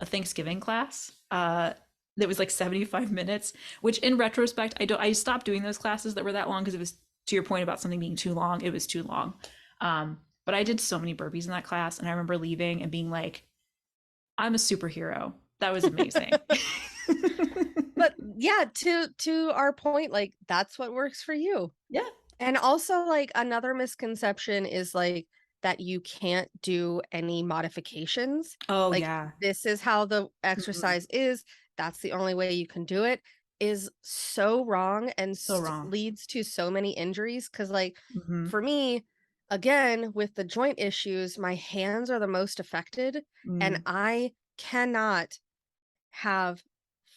Thanksgiving class that was like 75 minutes, which in retrospect, I stopped doing those classes that were that long because it was, to your point about something being too long, it was too long. But I did so many burpees in that class. And I remember leaving and being like, I'm a superhero. That was amazing. But yeah, to our point, like that's what works for you. Yeah. And also like another misconception is like that you can't do any modifications. Oh, Like yeah. this is how the Mhm. exercise is. That's the only way you can do it is so wrong and So wrong. leads to so many injuries cuz like Hmm. for me again with the joint issues, my hands are the most affected and Mm. I cannot have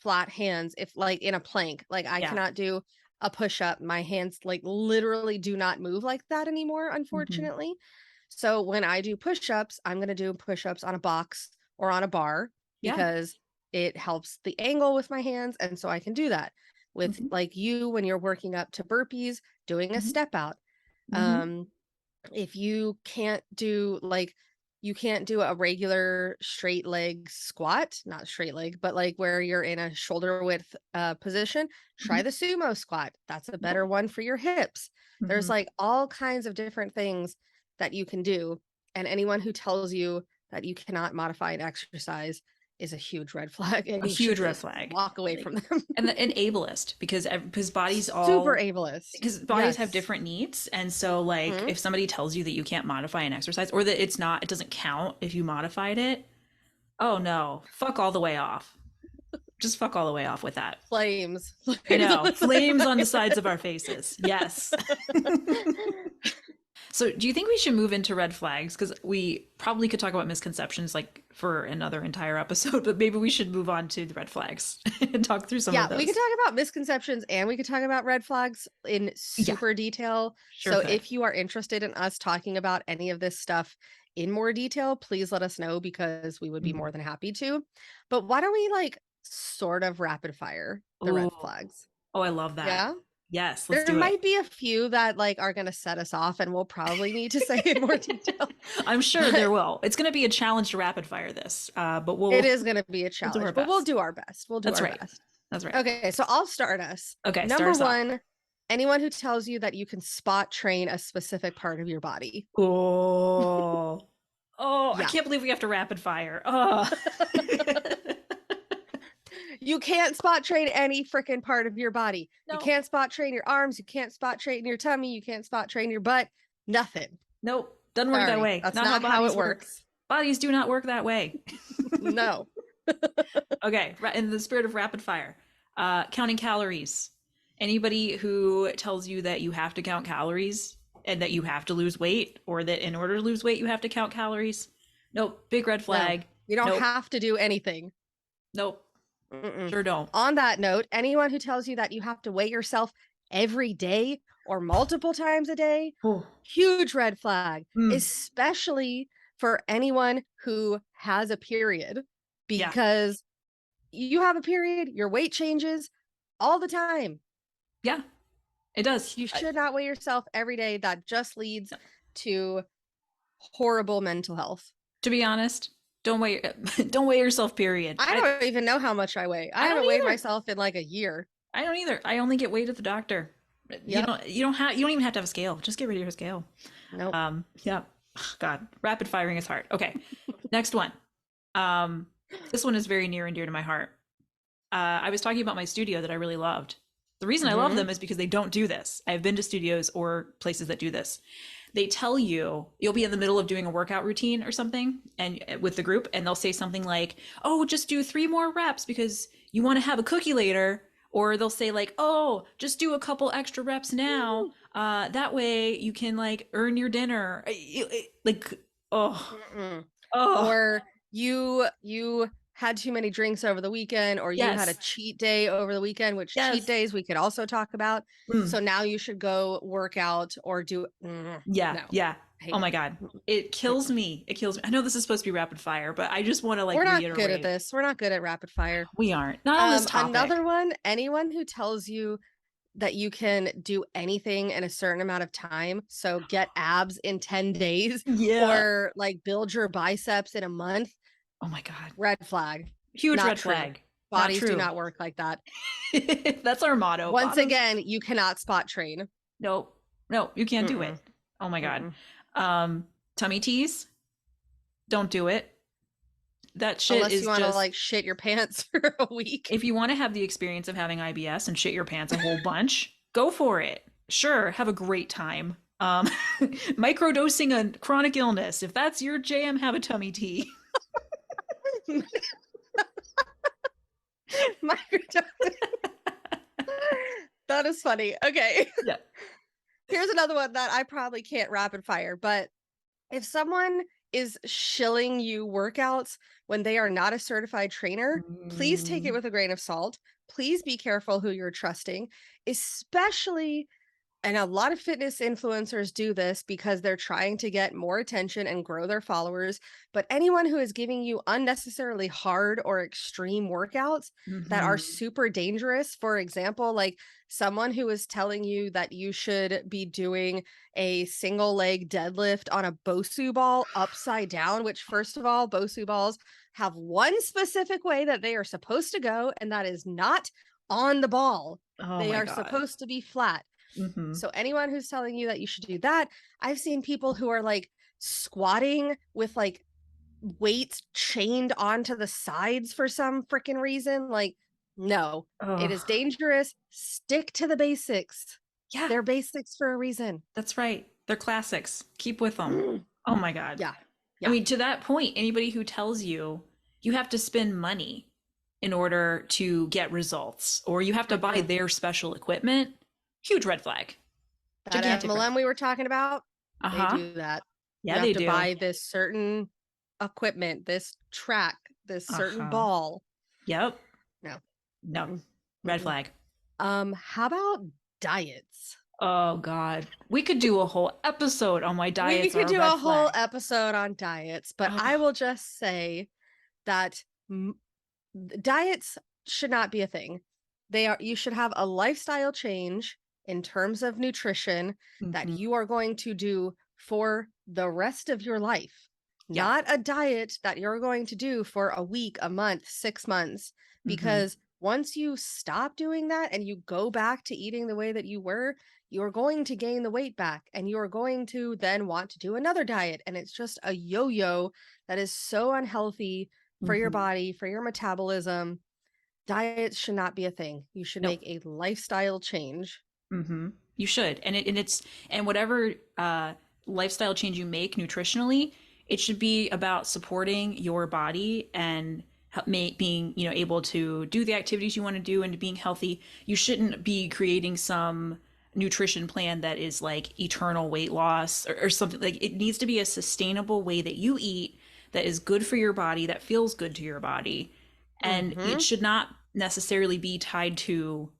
flat hands if like in a plank. Like I Yeah. cannot do a push up. My hands like literally do not move like that anymore, Hmm. unfortunately. So when I do push ups, I'm going to do push ups on a box or on a bar Yeah. because it helps the angle with my hands. And so I can do that with Hmm. like you when you're working up to burpees, doing a Hmm. step out. Hmm. Um, if you can't do like you can't do a regular straight leg squat, not straight leg, but like where you're in a shoulder width position, try Hmm. the sumo squat. That's a Yep. better one for your hips. There's Hmm. like all kinds of different things that you can do. And anyone who tells you that you cannot modify an exercise is a huge red flag A and you should huge red just flag. walk away Like, from them. and an ableist because bodies Super all ableist. because bodies have Yes. different needs, and so like Mhm. if somebody tells you that you can't modify an exercise or that it doesn't count if you modified it, oh no, fuck all the way off. Just fuck all the way off with that. Flames. I Flames on know. the side of Flames my on the sides of head. our faces. Yes. So, do you think we should move into red flags? Because we probably could talk about misconceptions like for another entire episode, but maybe we should move on to the red flags and talk through some Yeah, of we could those. talk about misconceptions and we could talk about red flags in Yeah, super detail. sure So could. if you are interested in us talking about any of this stuff in more detail, please let us know because we would be Mm. more than happy to. But why don't we like sort of rapid fire the Ooh. red flags? Oh, I love that. Yeah. Yes, let's There do it. might be a few that like are going to set us off and we'll probably need to say in more detail. I'm sure there But will. It's going to be a challenge to rapid fire this, but it is going to be a we'll do our challenge, but we'll best. do our best. We'll do That's our right. best. That's right. Okay, so I'll start us. Okay, start Number us off. one, anyone who tells you that you can spot train a specific part of your body. Oh, oh! I Yeah. can't believe we have to rapid fire. Oh. You can't spot train any freaking part of your body. You No. can't spot train your arms. You can't spot train your tummy. You can't spot train your butt. Nothing. Nope, doesn't work that Sorry. way. That's Not how not how it bodies work. works. Bodies do not work that way. No. Okay, in the spirit of rapid fire, counting calories. Anybody who tells you that you have to count calories and that you have to lose weight, or that in order to lose weight you have to count calories, nope, big red No. flag. You don't Nope, have to do anything. nope, Mm-mm. sure don't. On that note, anyone who tells you that you have to weigh yourself every day or multiple times a day, Oh. huge red flag, Mm. especially for anyone who has a period, Yeah, because you have a period, your weight changes all the time. yeah, it does. You should not weigh yourself every day. That just leads to horrible mental health. To be honest, don't weigh don't weigh yourself. Period. I don't even know how much I weigh. I I don't haven't weighed either. myself in like a year. I don't either. I only get weighed at the doctor. Yep. You don't even have to have a scale. Just get rid of your scale. Nope. Yeah. God, rapid firing is hard. Okay. Next one. Um, this one is very near and dear to my heart. I was talking about my studio that I really loved. The reason I love Mhm. them is because they don't do this. I've been to studios or places that do this. They tell you you'll be in the middle of doing a workout routine or something and with the group, and they'll say something like, "Oh, just do 3 more reps because you want to have a cookie later." Or they'll say like, "Oh, just do a couple extra reps now. That way you can like earn your dinner." Like, oh, Mm-mm. oh, Or you had too many drinks over the weekend, or you had a yes, cheat day over the weekend, which cheat yes. days we could also talk about. Mm. So now you should go work out or do Yeah, no. yeah. Hate Oh it. my God. It kills me. It kills me. I know this is supposed to be rapid fire, but I just want to like We're not good at reiterate. this. We're not good at rapid fire. We aren't. Not on this Another topic. one, anyone who tells you that you can do anything in a certain amount of time, so get abs in 10 days Yeah. or like build your biceps in a month, Oh my God. red flag. Huge Not red true. flag. Not Bodies do true. not work like that. That's our motto. Once Bottoms. again, you cannot spot train. Nope. No, you can't do it. Mm-mm. Oh my God. Mm-mm. Tummy teas. Don't do it. That shit Unless you is want to just like shit your pants for a week. if you want to have the experience of having IBS and shit your pants a whole bunch, go for it. Sure, have a great time. Microdosing a chronic illness. If that's your jam, have a tummy tea. That is funny. Okay. Yeah. Here's another one that I probably can't rapid fire, but if someone is shilling you workouts when they are not a certified trainer, please take it Mm. with a grain of salt. Please be careful who you're trusting, especially And a lot of fitness influencers do this because they're trying to get more attention and grow their followers. But anyone who is giving you unnecessarily hard or extreme workouts that are Mm-hmm. super dangerous, for example, like someone who is telling you that you should be doing a single leg deadlift on a Bosu ball upside down, which, first of all, Bosu balls have one specific way that they are supposed to go, and that is not on the ball. Oh They my are God. supposed to be flat. Mm-hmm. So anyone who's telling you that you should do that, I've seen people who are like squatting with like weights chained onto the sides for some freaking reason. Like, no, it is Oh, dangerous. Stick to the basics. yeah, They're basics for a reason. that's right. They're classics. Keep with them. Oh my God. Yeah. I Yeah. mean, to that point, anybody who tells you you have to spend money in order to get results or you have to buy Mm-mm. their special equipment, huge red flag. That Gigantic red MLM we flag. were talking about, they Uh-huh. do that. You Yeah, have they to do. buy this certain equipment, this track, this certain Uh-huh. ball. Yep. No. No. Mm-mm. Red Mm-mm. flag. How about diets? Oh God. We could do a whole episode on why We diets could are a do red a whole flag. episode on diets, but I Oh. will just say that diets should not be a thing. You should have a lifestyle change in terms of nutrition that Hmm. you are going to do for the rest of your life. Yeah. Not a diet that you're going to do for a week, a month, 6 months, Hmm. because once you stop doing that and you go back to eating the way that you were, you're going to gain the weight back and you're going to then want to do another diet, and it's just a yo-yo that is so unhealthy for your Hmm. body, for your metabolism. Diets should not be a thing. You should Nope. make a lifestyle change. Hmm. You should. And whatever lifestyle change you make nutritionally, it should be about supporting your body and being, able to do the activities you want to do and being healthy. You shouldn't be creating some nutrition plan that is like eternal weight loss or something. Like it needs to be a sustainable way that you eat that is good for your body, that feels good to your body. And it Mhm. should not necessarily be tied to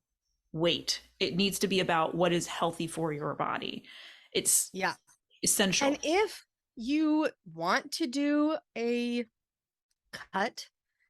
weight. It needs to be about what is healthy for your body. It's Yeah. essential. And if you want to do a cut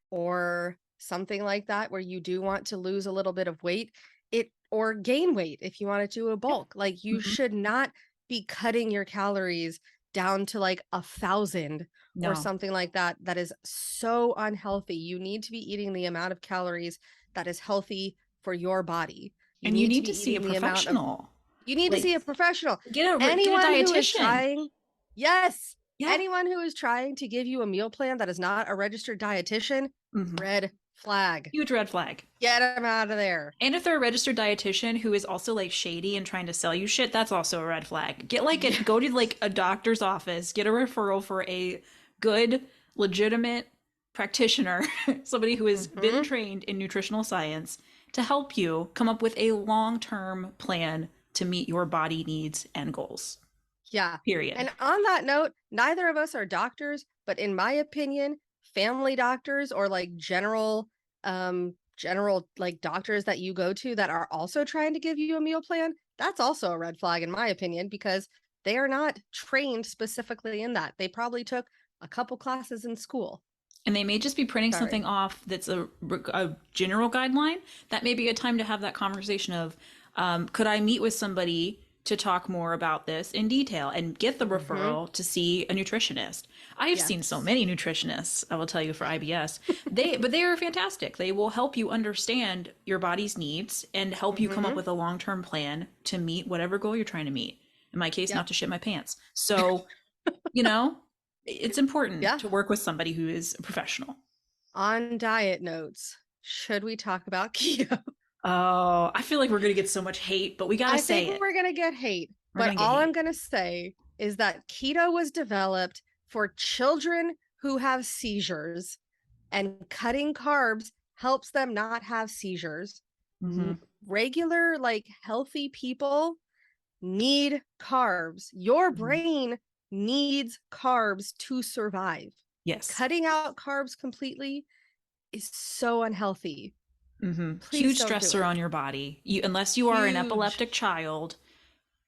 or something like that where you do want to lose a little bit of weight, it or gain weight if you want to do a Yeah. bulk, like you Hmm. should not be cutting your calories down to like 1,000 or No. something like that. That is so unhealthy. You need to be eating the amount of calories that is healthy for your body. You And you need to need be to see a eating the amount of professional. you need to Like see a professional. get a Anyone who is dietitian. trying, yes, Yeah. anyone who is trying to give you a meal plan that is not a registered dietitian, Hmm. red flag. Huge red flag. Get them out of there. And if they're a registered dietitian who is also like shady and trying to sell you shit, that's also a red flag. Yeah. Go to like a doctor's office, get a referral for a good, legitimate practitioner, somebody who has been Hmm. trained in nutritional science to help you come up with a long-term plan to meet your body needs and goals. Yeah. Period. And on that note, neither of us are doctors, but in my opinion, family doctors or like general like doctors that you go to that are also trying to give you a meal plan, that's also a red flag in my opinion, because they are not trained specifically in that. They probably took a couple classes in school. And they may just be printing something Sorry. off that's a general guideline. That may be a time to have that conversation of, could I meet with somebody to talk more about this in detail and get the Hmm. referral to see a nutritionist? I have seen so Yes. many nutritionists, I will tell you, for IBS. But they are fantastic. They will help you understand your body's needs and help you come up Hmm. with a long-term plan to meet whatever goal you're trying to meet. In my case, Yep. not to shit my pants. So, you know, it's important Yeah. to work with somebody who is a professional. On diet notes, should we talk about keto? Oh, I feel like we're gonna get so much hate, but we gotta I think say it. we're going to get hate, We're but gonna get all I'm hate. going to say is that keto was developed for children who have seizures, and cutting carbs helps them not have seizures. Hmm. Regular, like healthy people need carbs. Your Hmm. brain needs carbs to survive. Yes. Cutting out carbs completely is so unhealthy. Hmm. Please Huge don't do stressor it. on your body. Unless you are an Huge. epileptic child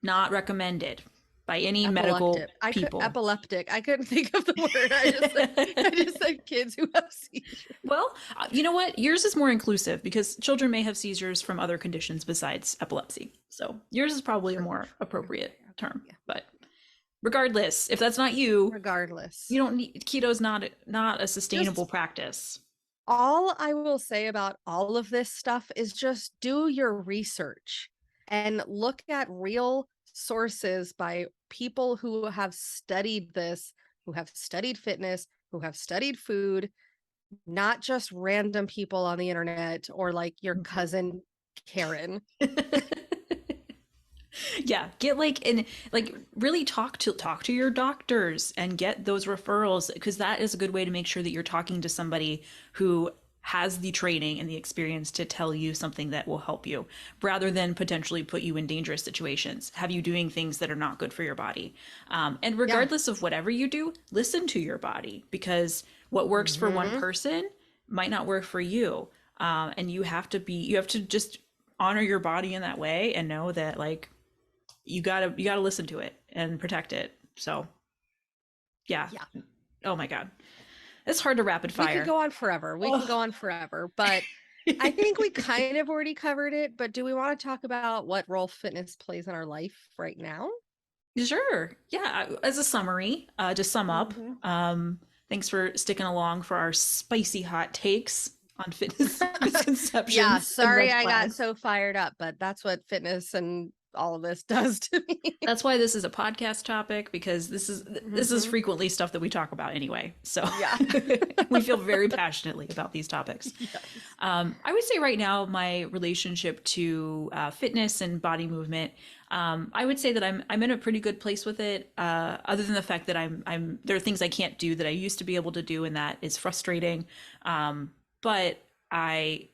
Not recommended by any medical Epileptic. people. Epileptic. I couldn't think of the word. I just said kids who have seizures. Well, you know what? Yours is more inclusive because children may have seizures from other conditions besides epilepsy. So yours is probably a True. more appropriate term. Yeah. But regardless, if that's not you, Regardless. you don't need keto's not a sustainable Just practice. all I will say about all of this stuff is just do your research and look at real sources by people who have studied this, who have studied fitness, who have studied food, not just random people on the internet or like your cousin Karen. Yeah, get like and like really talk to your doctors and get those referrals because that is a good way to make sure that you're talking to somebody who has the training and the experience to tell you something that will help you rather than potentially put you in dangerous situations, have you doing things that are not good for your body. And Yeah. regardless of whatever you do, listen to your body because what works for one Mhm. person might not work for you. And you have to just honor your body in that way and know that like you gotta listen to it and protect it. So yeah. Yeah. Oh my God. It's hard to rapid We could fire. go on forever. We can Oh. go on forever, but I think we kind of already covered it, but do we want to talk about what role fitness plays in our life right now? Sure. Yeah. As a summary, to sum up, Mhm. thanks for sticking along for our spicy hot takes on fitness Yeah, misconceptions and sorry red I got flags. so fired up, but that's what fitness and all of this does to me. That's why this is a podcast topic because this is Mhm. frequently stuff that we talk about anyway. So Yeah. we feel very passionately about these topics. Yes. I would say right now my relationship to fitness and body movement. I would say that I'm in a pretty good place with it. Other than the fact that I'm there are things I can't do that I used to be able to do, and that is frustrating. But I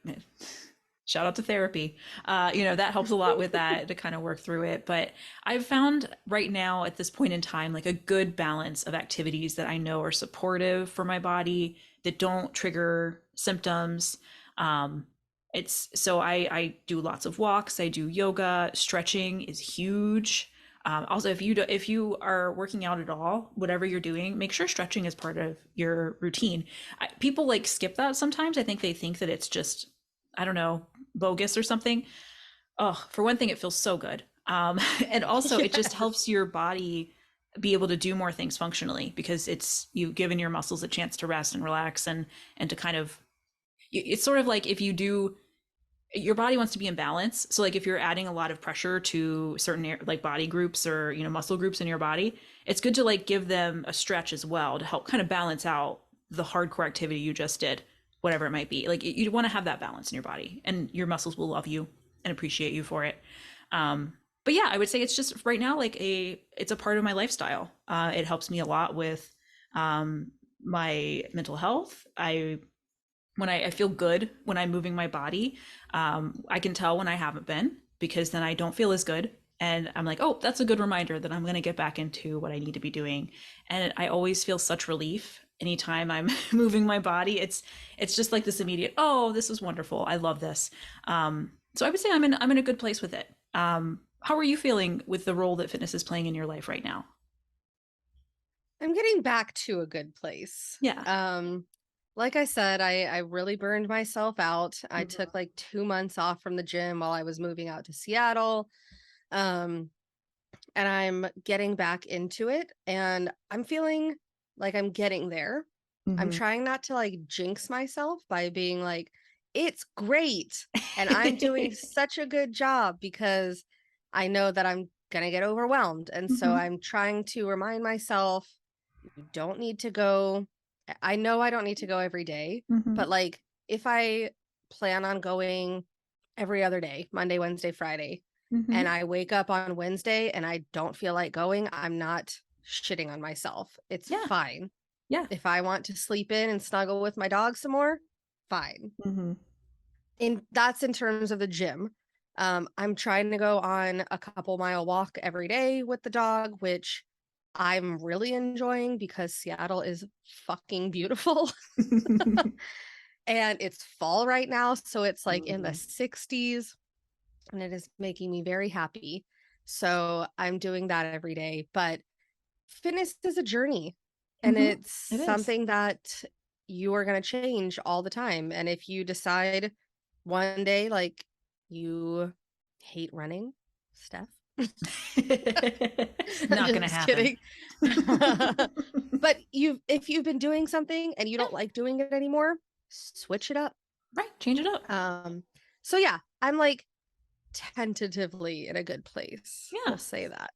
shout out to therapy. That helps a lot with that to kind of work through it. But I've found right now at this point in time, like a good balance of activities that I know are supportive for my body, that don't trigger symptoms. It's so I do lots of walks. I do yoga. Stretching is huge. Also, if you are working out at all, whatever you're doing, make sure stretching is part of your routine. People like skip that sometimes. I think they think that it's just, I don't know, bogus or something. Oh, for one thing, it feels so good. And also, it just Yes. helps your body be able to do more things functionally because it's you giving your muscles a chance to rest and relax and to kind of it's sort of like if you do your body wants to be in balance. So like if you're adding a lot of pressure to certain like body groups or muscle groups in your body, it's good to like give them a stretch as well to help kind of balance out the hardcore activity you just did, whatever it might be. Like you want to have that balance in your body, and your muscles will love you and appreciate you for it. But yeah, I would say it's just right now like it's a part of my lifestyle. It helps me a lot with my mental health. I feel good when I'm moving my body. I can tell when I haven't been because then I don't feel as good. And I'm like, oh, that's a good reminder that I'm going to get back into what I need to be doing. And I always feel such relief anytime I'm moving my body. It's just like this immediate, oh, this is wonderful. I love this. So I would say I'm in a good place with it. How are you feeling with the role that fitness is playing in your life right now? I'm getting back to a good place. Yeah. Like I said, I really burned myself out. I took Mhm. like 2 months off from the gym while I was moving out to Seattle. Um, and I'm getting back into it and I'm feeling like I'm getting there. I'm Mhm. trying not to like jinx myself by being like, it's great. And I'm doing such a good job because I know that I'm going to get overwhelmed. And so Mhm. I'm trying to remind myself, you don't need to go. I know I don't need to go every day, Mhm. but like if I plan on going every other day, Monday, Wednesday, Friday, and Mhm. I wake up on Wednesday and I don't feel like going, I'm not shitting on myself. It's Yeah. fine. Yeah. If I want to sleep in and snuggle with my dog some more, fine. Mhm. And that's in terms of the gym. I'm trying to go on a couple-mile walk every day with the dog, which I'm really enjoying because Seattle is fucking beautiful. And it's fall right now, so it's like in the Mhm. 60s and it is making me very happy. So I'm doing that every day. But fitness is a journey, and Mm-hmm. it's It is. something that you are going to change all the time. And if you decide one day, like, you hate running, Steph, I'm Not gonna just happen. kidding. But if you've been doing something and you Yeah, don't like doing it anymore, switch it up. right. Change it up. Um, so yeah, I'm like tentatively in a good place. Yeah. We'll say that.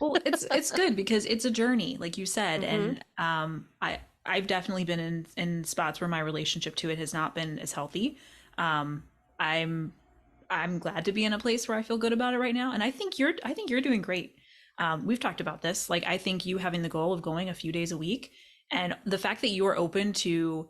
Well, it's good because it's a journey, like you said, Hmm. and I've definitely been in spots where my relationship to it has not been as healthy. Um, I'm I'm glad to be in a place where I feel good about it right now, and I think you're doing great. We've talked about this. Like I think you having the goal of going a few days a week, and the fact that you are open to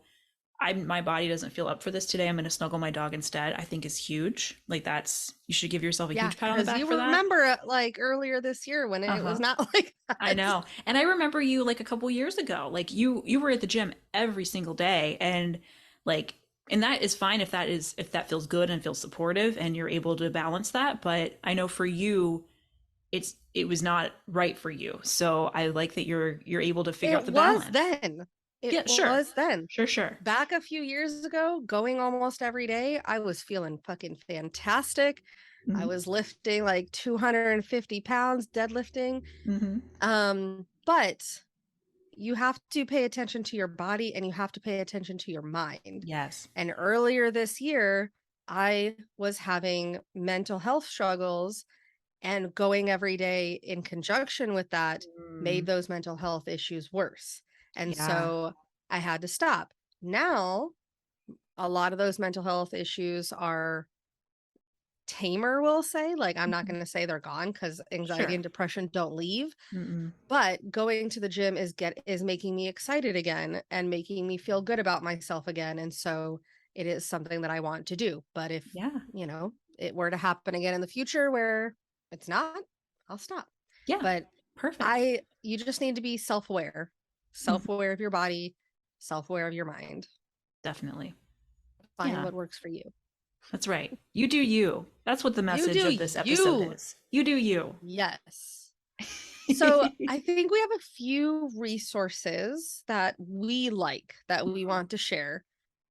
my body doesn't feel up for this today. I'm going to snuggle my dog instead. I think is huge. Like that's you should give yourself a Yeah, huge pat on the because back you for that. remember like earlier this year when it was Uh-huh. not like I that. know. And I remember you like a couple years ago. Like you were at the gym every single day and like and that is fine if that feels good and feels supportive and you're able to balance that, but I know for you it was not right for you. So I like that you're able to figure out It the was balance. then. It Yeah, sure. was then. Sure, sure. Back a few years ago, going almost every day, I was feeling fucking fantastic. I Mhm. was lifting like 250 pounds, deadlifting. Mhm. But you have to pay attention to your body and you have to pay attention to your mind. Yes. And earlier this year, I was having mental health struggles, and going every day in conjunction with that Mm. made those mental health issues worse. And Yeah. so I had to stop. Now, a lot of those mental health issues are tamer, we'll say. Like, I'm not Mhm. going to say they're gone because anxiety Sure. and depression don't leave, Mm-mm. but going to the gym is making me excited again and making me feel good about myself again. And so it is something that I want to do. But if, Yeah. you know, it were to happen again in the future where it's not, I'll stop. Yeah. But Perfect. you just need to be Mhm. self-aware of your body, self-aware of your mind. Definitely. Find Yeah. what works for you. That's right. You do you. That's what the You message do of this episode you. is. You do you. Yes. So I think we have a few resources that we want to share.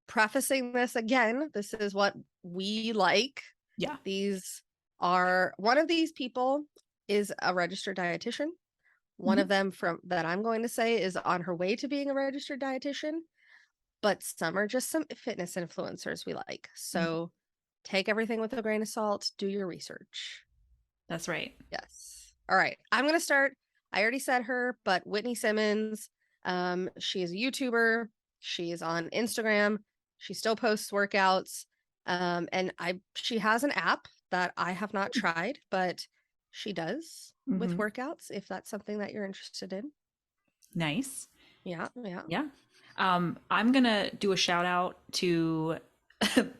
Prefacing this again, this is what we like. Yeah. These are one of these people is a registered dietitian. One Mhm. of them from that I'm going to say is on her way to being a registered dietitian, but some are just some fitness influencers we like. Mhm. So take everything with a grain of salt, do your research. That's right. Yes. All right. I'm going to start. I already said her, but Whitney Simmons, she is a YouTuber. She's on Instagram. She still posts workouts. And she has an app that I have not tried, but she does with Hmm. workouts if that's something that you're interested in. Nice. Yeah, yeah. Yeah. I'm gonna do a shout out to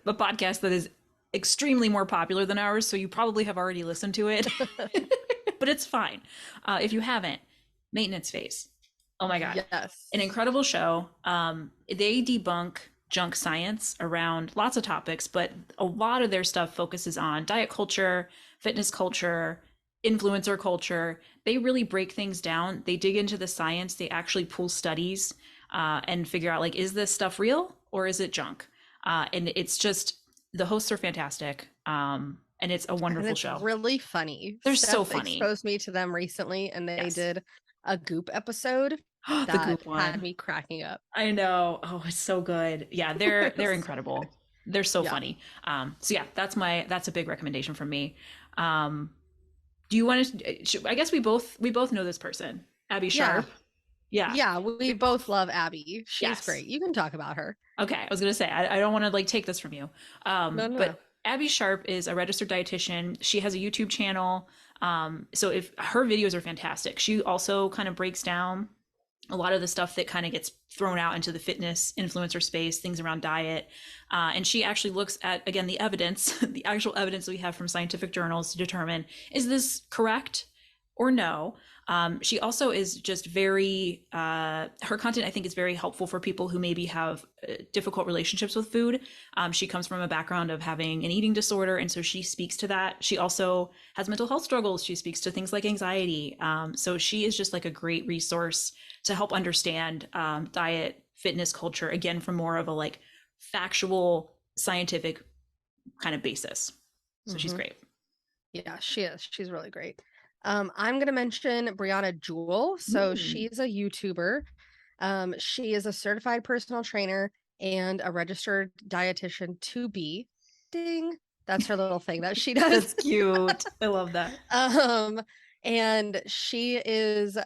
a podcast that is extremely more popular than ours, so you probably have already listened to it, but it's fine. If you haven't, Maintenance Phase. Oh my God. An Yes. incredible show. They debunk junk science around lots of topics, but a lot of their stuff focuses on diet culture, fitness culture, influencer culture. They really break things down. They dig into the science. They actually pull studies and figure out like, is this stuff real or is it junk? And it's just the hosts are fantastic, and it's a And wonderful it's show. really funny. They're so Steph funny. exposed me to them recently, and they Yes. did a Goop episode The that Goop had one. me cracking up. I know. Oh, it's so good. Yeah, they're incredible. They're so Yeah. funny. So yeah, that's a big recommendation from me. Um, do you want to? I guess we both know this person, Abbey Yeah. Sharp. Yeah, Yeah. We we both both. love Abby. She's Yes. great. You can talk about her. Okay, I was gonna say I don't want to like take this from you, No, no, no. but Abby Sharp is a registered dietitian. She has a YouTube channel. So if her videos are fantastic, she also kind of breaks down a lot of the stuff that kind of gets thrown out into the fitness influencer space, things around diet. And she actually looks at, again, the evidence, the actual evidence we have from scientific journals to determine is this correct or no. She also is just very, her content I think is very helpful for people who maybe have difficult relationships with food. She comes from a background of having an eating disorder, and so she speaks to that. She also has mental health struggles. She speaks to things like anxiety. So she is just like a great resource to help understand diet, fitness culture, again, from more of a like factual, scientific kind of basis. So she's Mm-hmm. great. Yeah, she is. She's really great. I'm gonna mention Briannah Jewel. So Mm. she's a YouTuber. She is a certified personal trainer and a registered dietitian to be. Ding. That's her little thing that she does. That's cute. I love that. um, and she is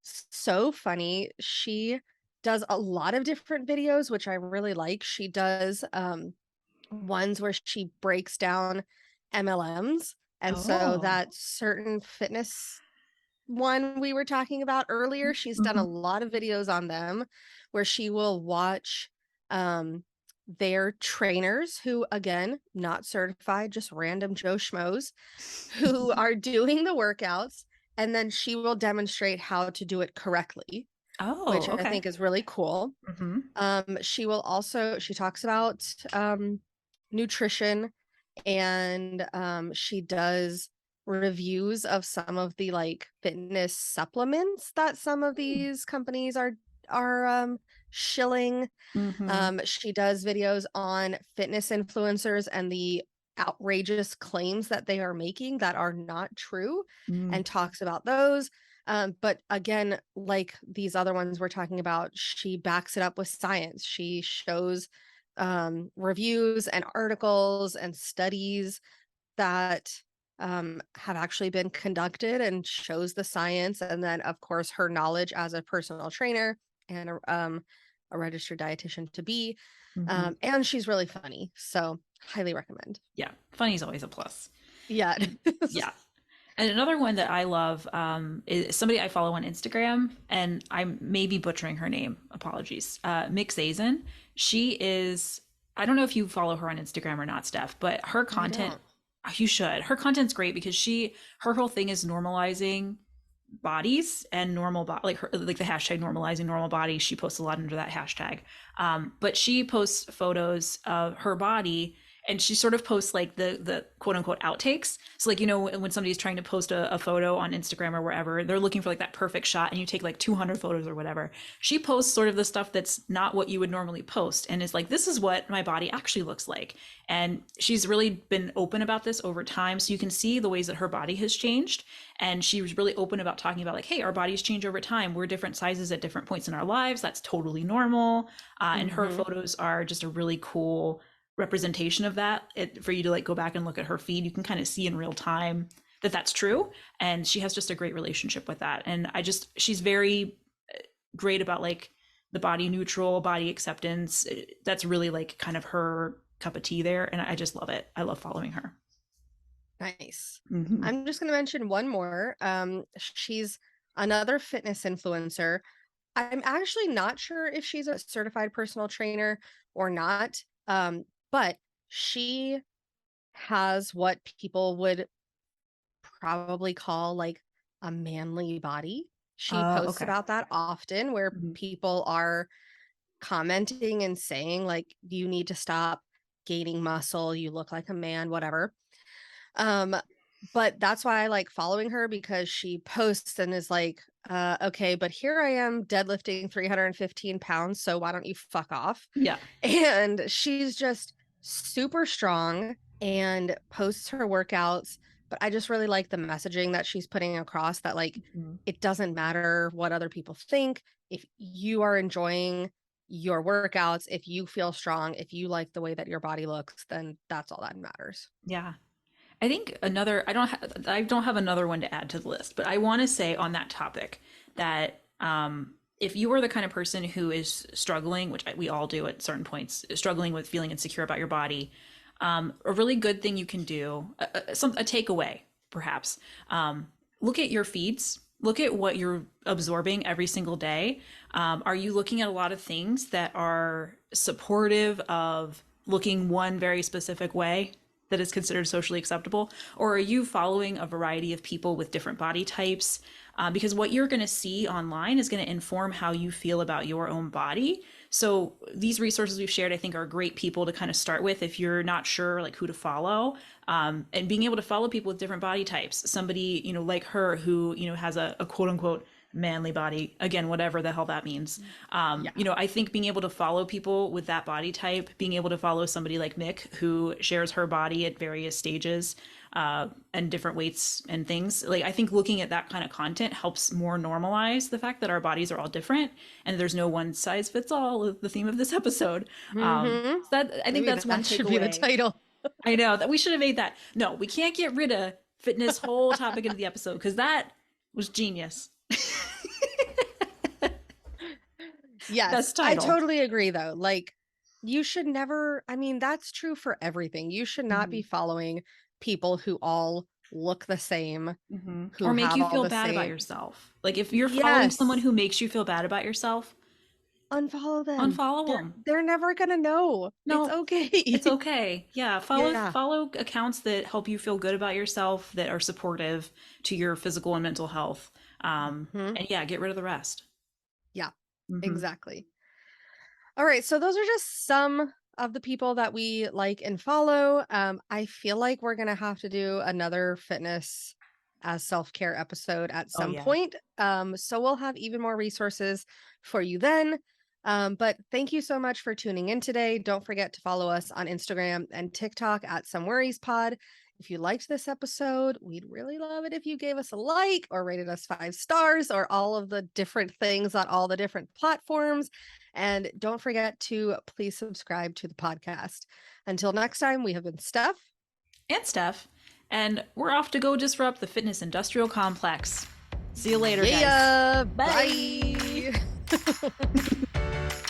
so funny. She does a lot of different videos, which I really like. She does ones where she breaks down MLMs. And so Oh. that certain fitness one we were talking about earlier, she's done a Mhm. lot of videos on them where she will watch um their trainers who, again, not certified, just random Joe Schmoes who are doing the workouts, and then she will demonstrate how to do it correctly, Oh, which I okay. think is really cool. Hmm. She talks about nutrition, and she does reviews of some of the like fitness supplements that some of these companies are shilling. Hmm. She does videos on fitness influencers and the outrageous claims that they are making that are not true, Mm. and talks about those. But again, like these other ones we're talking about, she backs it up with science. She shows reviews and articles and studies that have actually been conducted and shows the science. And then, of course, her knowledge as a personal trainer and a registered dietitian to be. Hmm. And she's really funny. So, highly recommend. Yeah, funny is always a plus. Yeah. Yeah. And another one that I love is somebody I follow on Instagram, and I'm maybe butchering her name. Apologies. Mix Zazen. She is, I don't know if you follow her on Instagram or not, Steph, but her I content, don't. you should. Her content's great because her whole thing is normalizing bodies and normal like her, like the hashtag normalizing normal bodies. She posts a lot under that hashtag. But she posts photos of her body, and she sort of posts like the quote unquote outtakes. So like, you know, when somebody's trying to post a photo on Instagram or wherever, they're looking for like that perfect shot, and you take like 200 photos or whatever. She posts sort of the stuff that's not what you would normally post, and is like, this is what my body actually looks like. And she's really been open about this over time, so you can see the ways that her body has changed. And she was really open about talking about like, hey, our bodies change over time, we're different sizes at different points in our lives, that's totally normal. And her Hmm. photos are just a really cool representation of that. For you to like go back and look at her feed, you can kind of see in real time that that's true. And she has just a great relationship with that. And she's very great about like the body neutral, body acceptance. That's really like kind of her cup of tea there. And I just love it. I love following her. Nice. Mm-hmm. I'm just going to mention one more. She's another fitness influencer. I'm actually not sure if she's a certified personal trainer or not. But she has what people would probably call like a manly body. She posts Okay. about that often, where Mm-hmm. people are commenting and saying like, you need to stop gaining muscle, you look like a man, whatever. Um, but that's why I like following her, because she posts and is like, okay, but here I am deadlifting 315 pounds, so why don't you fuck off? Yeah. And she's just super strong and posts her workouts. But I just really like the messaging that she's putting across, that like, Mm-hmm. it doesn't matter what other people think. If you are enjoying your workouts, if you feel strong, if you like the way that your body looks, then that's all that matters. Yeah. I think I don't have another one to add to the list, but I want to say on that topic that if you are the kind of person who is struggling, which we all do at certain points, struggling with feeling insecure about your body, a really good thing you can do, a takeaway perhaps, look at your feeds. Look at what you're absorbing every single day. Are you looking at a lot of things that are supportive of looking one very specific way? that is considered socially acceptable? Or are you following a variety of people with different body types? Because what you're going to see online is going to inform how you feel about your own body. So these resources we've shared, I think, are great people to kind of start with if you're not sure like who to follow, and being able to follow people with different body types. Somebody, like her who, has a quote unquote manly body, again, whatever the hell that means. Yeah. I think being able to follow people with that body type, being able to follow somebody like Mick who shares her body at various stages, and different weights and things, like I think looking at that kind of content helps more normalize the fact that our bodies are all different and there's no one size fits all, the theme of this episode. Mm-hmm. So that I think Maybe that's one that should be the takeaway. title. I know that we should have made that. No, we can't get rid of fitness whole topic into the episode because that was genius. Yes, Best I title. totally agree though. Like, you should never, I mean, that's true for everything. You should not be Mhm. following people who all look the same, Mhm. who Or make have you all feel the bad about same. yourself. Like if you're following someone Yes, who makes you feel bad about yourself, unfollow them. unfollow They're them. they're never gonna know. It's No, it's okay. okay. Yeah, follow Yeah. follow accounts that help you feel good about yourself, that are supportive to your physical and mental health. Hmm. And yeah, get rid of the rest. Yeah, Hmm. exactly. All right, so those are just some of the people that we like and follow. I feel like we're gonna have to do another fitness as self-care episode at Oh some yeah. point. So we'll have even more resources for you then. But thank you so much for tuning in today. Don't forget to follow us on Instagram and TikTok at Some Worries Pod. If you liked this episode, we'd really love it if you gave us a like or rated us 5 stars or all of the different things on all the different platforms. And don't forget to please subscribe to the podcast. Until next time, we have been Steph. And Steph. And we're off to go disrupt the fitness industrial complex. See you later, guys. Yeah. Bye. Bye.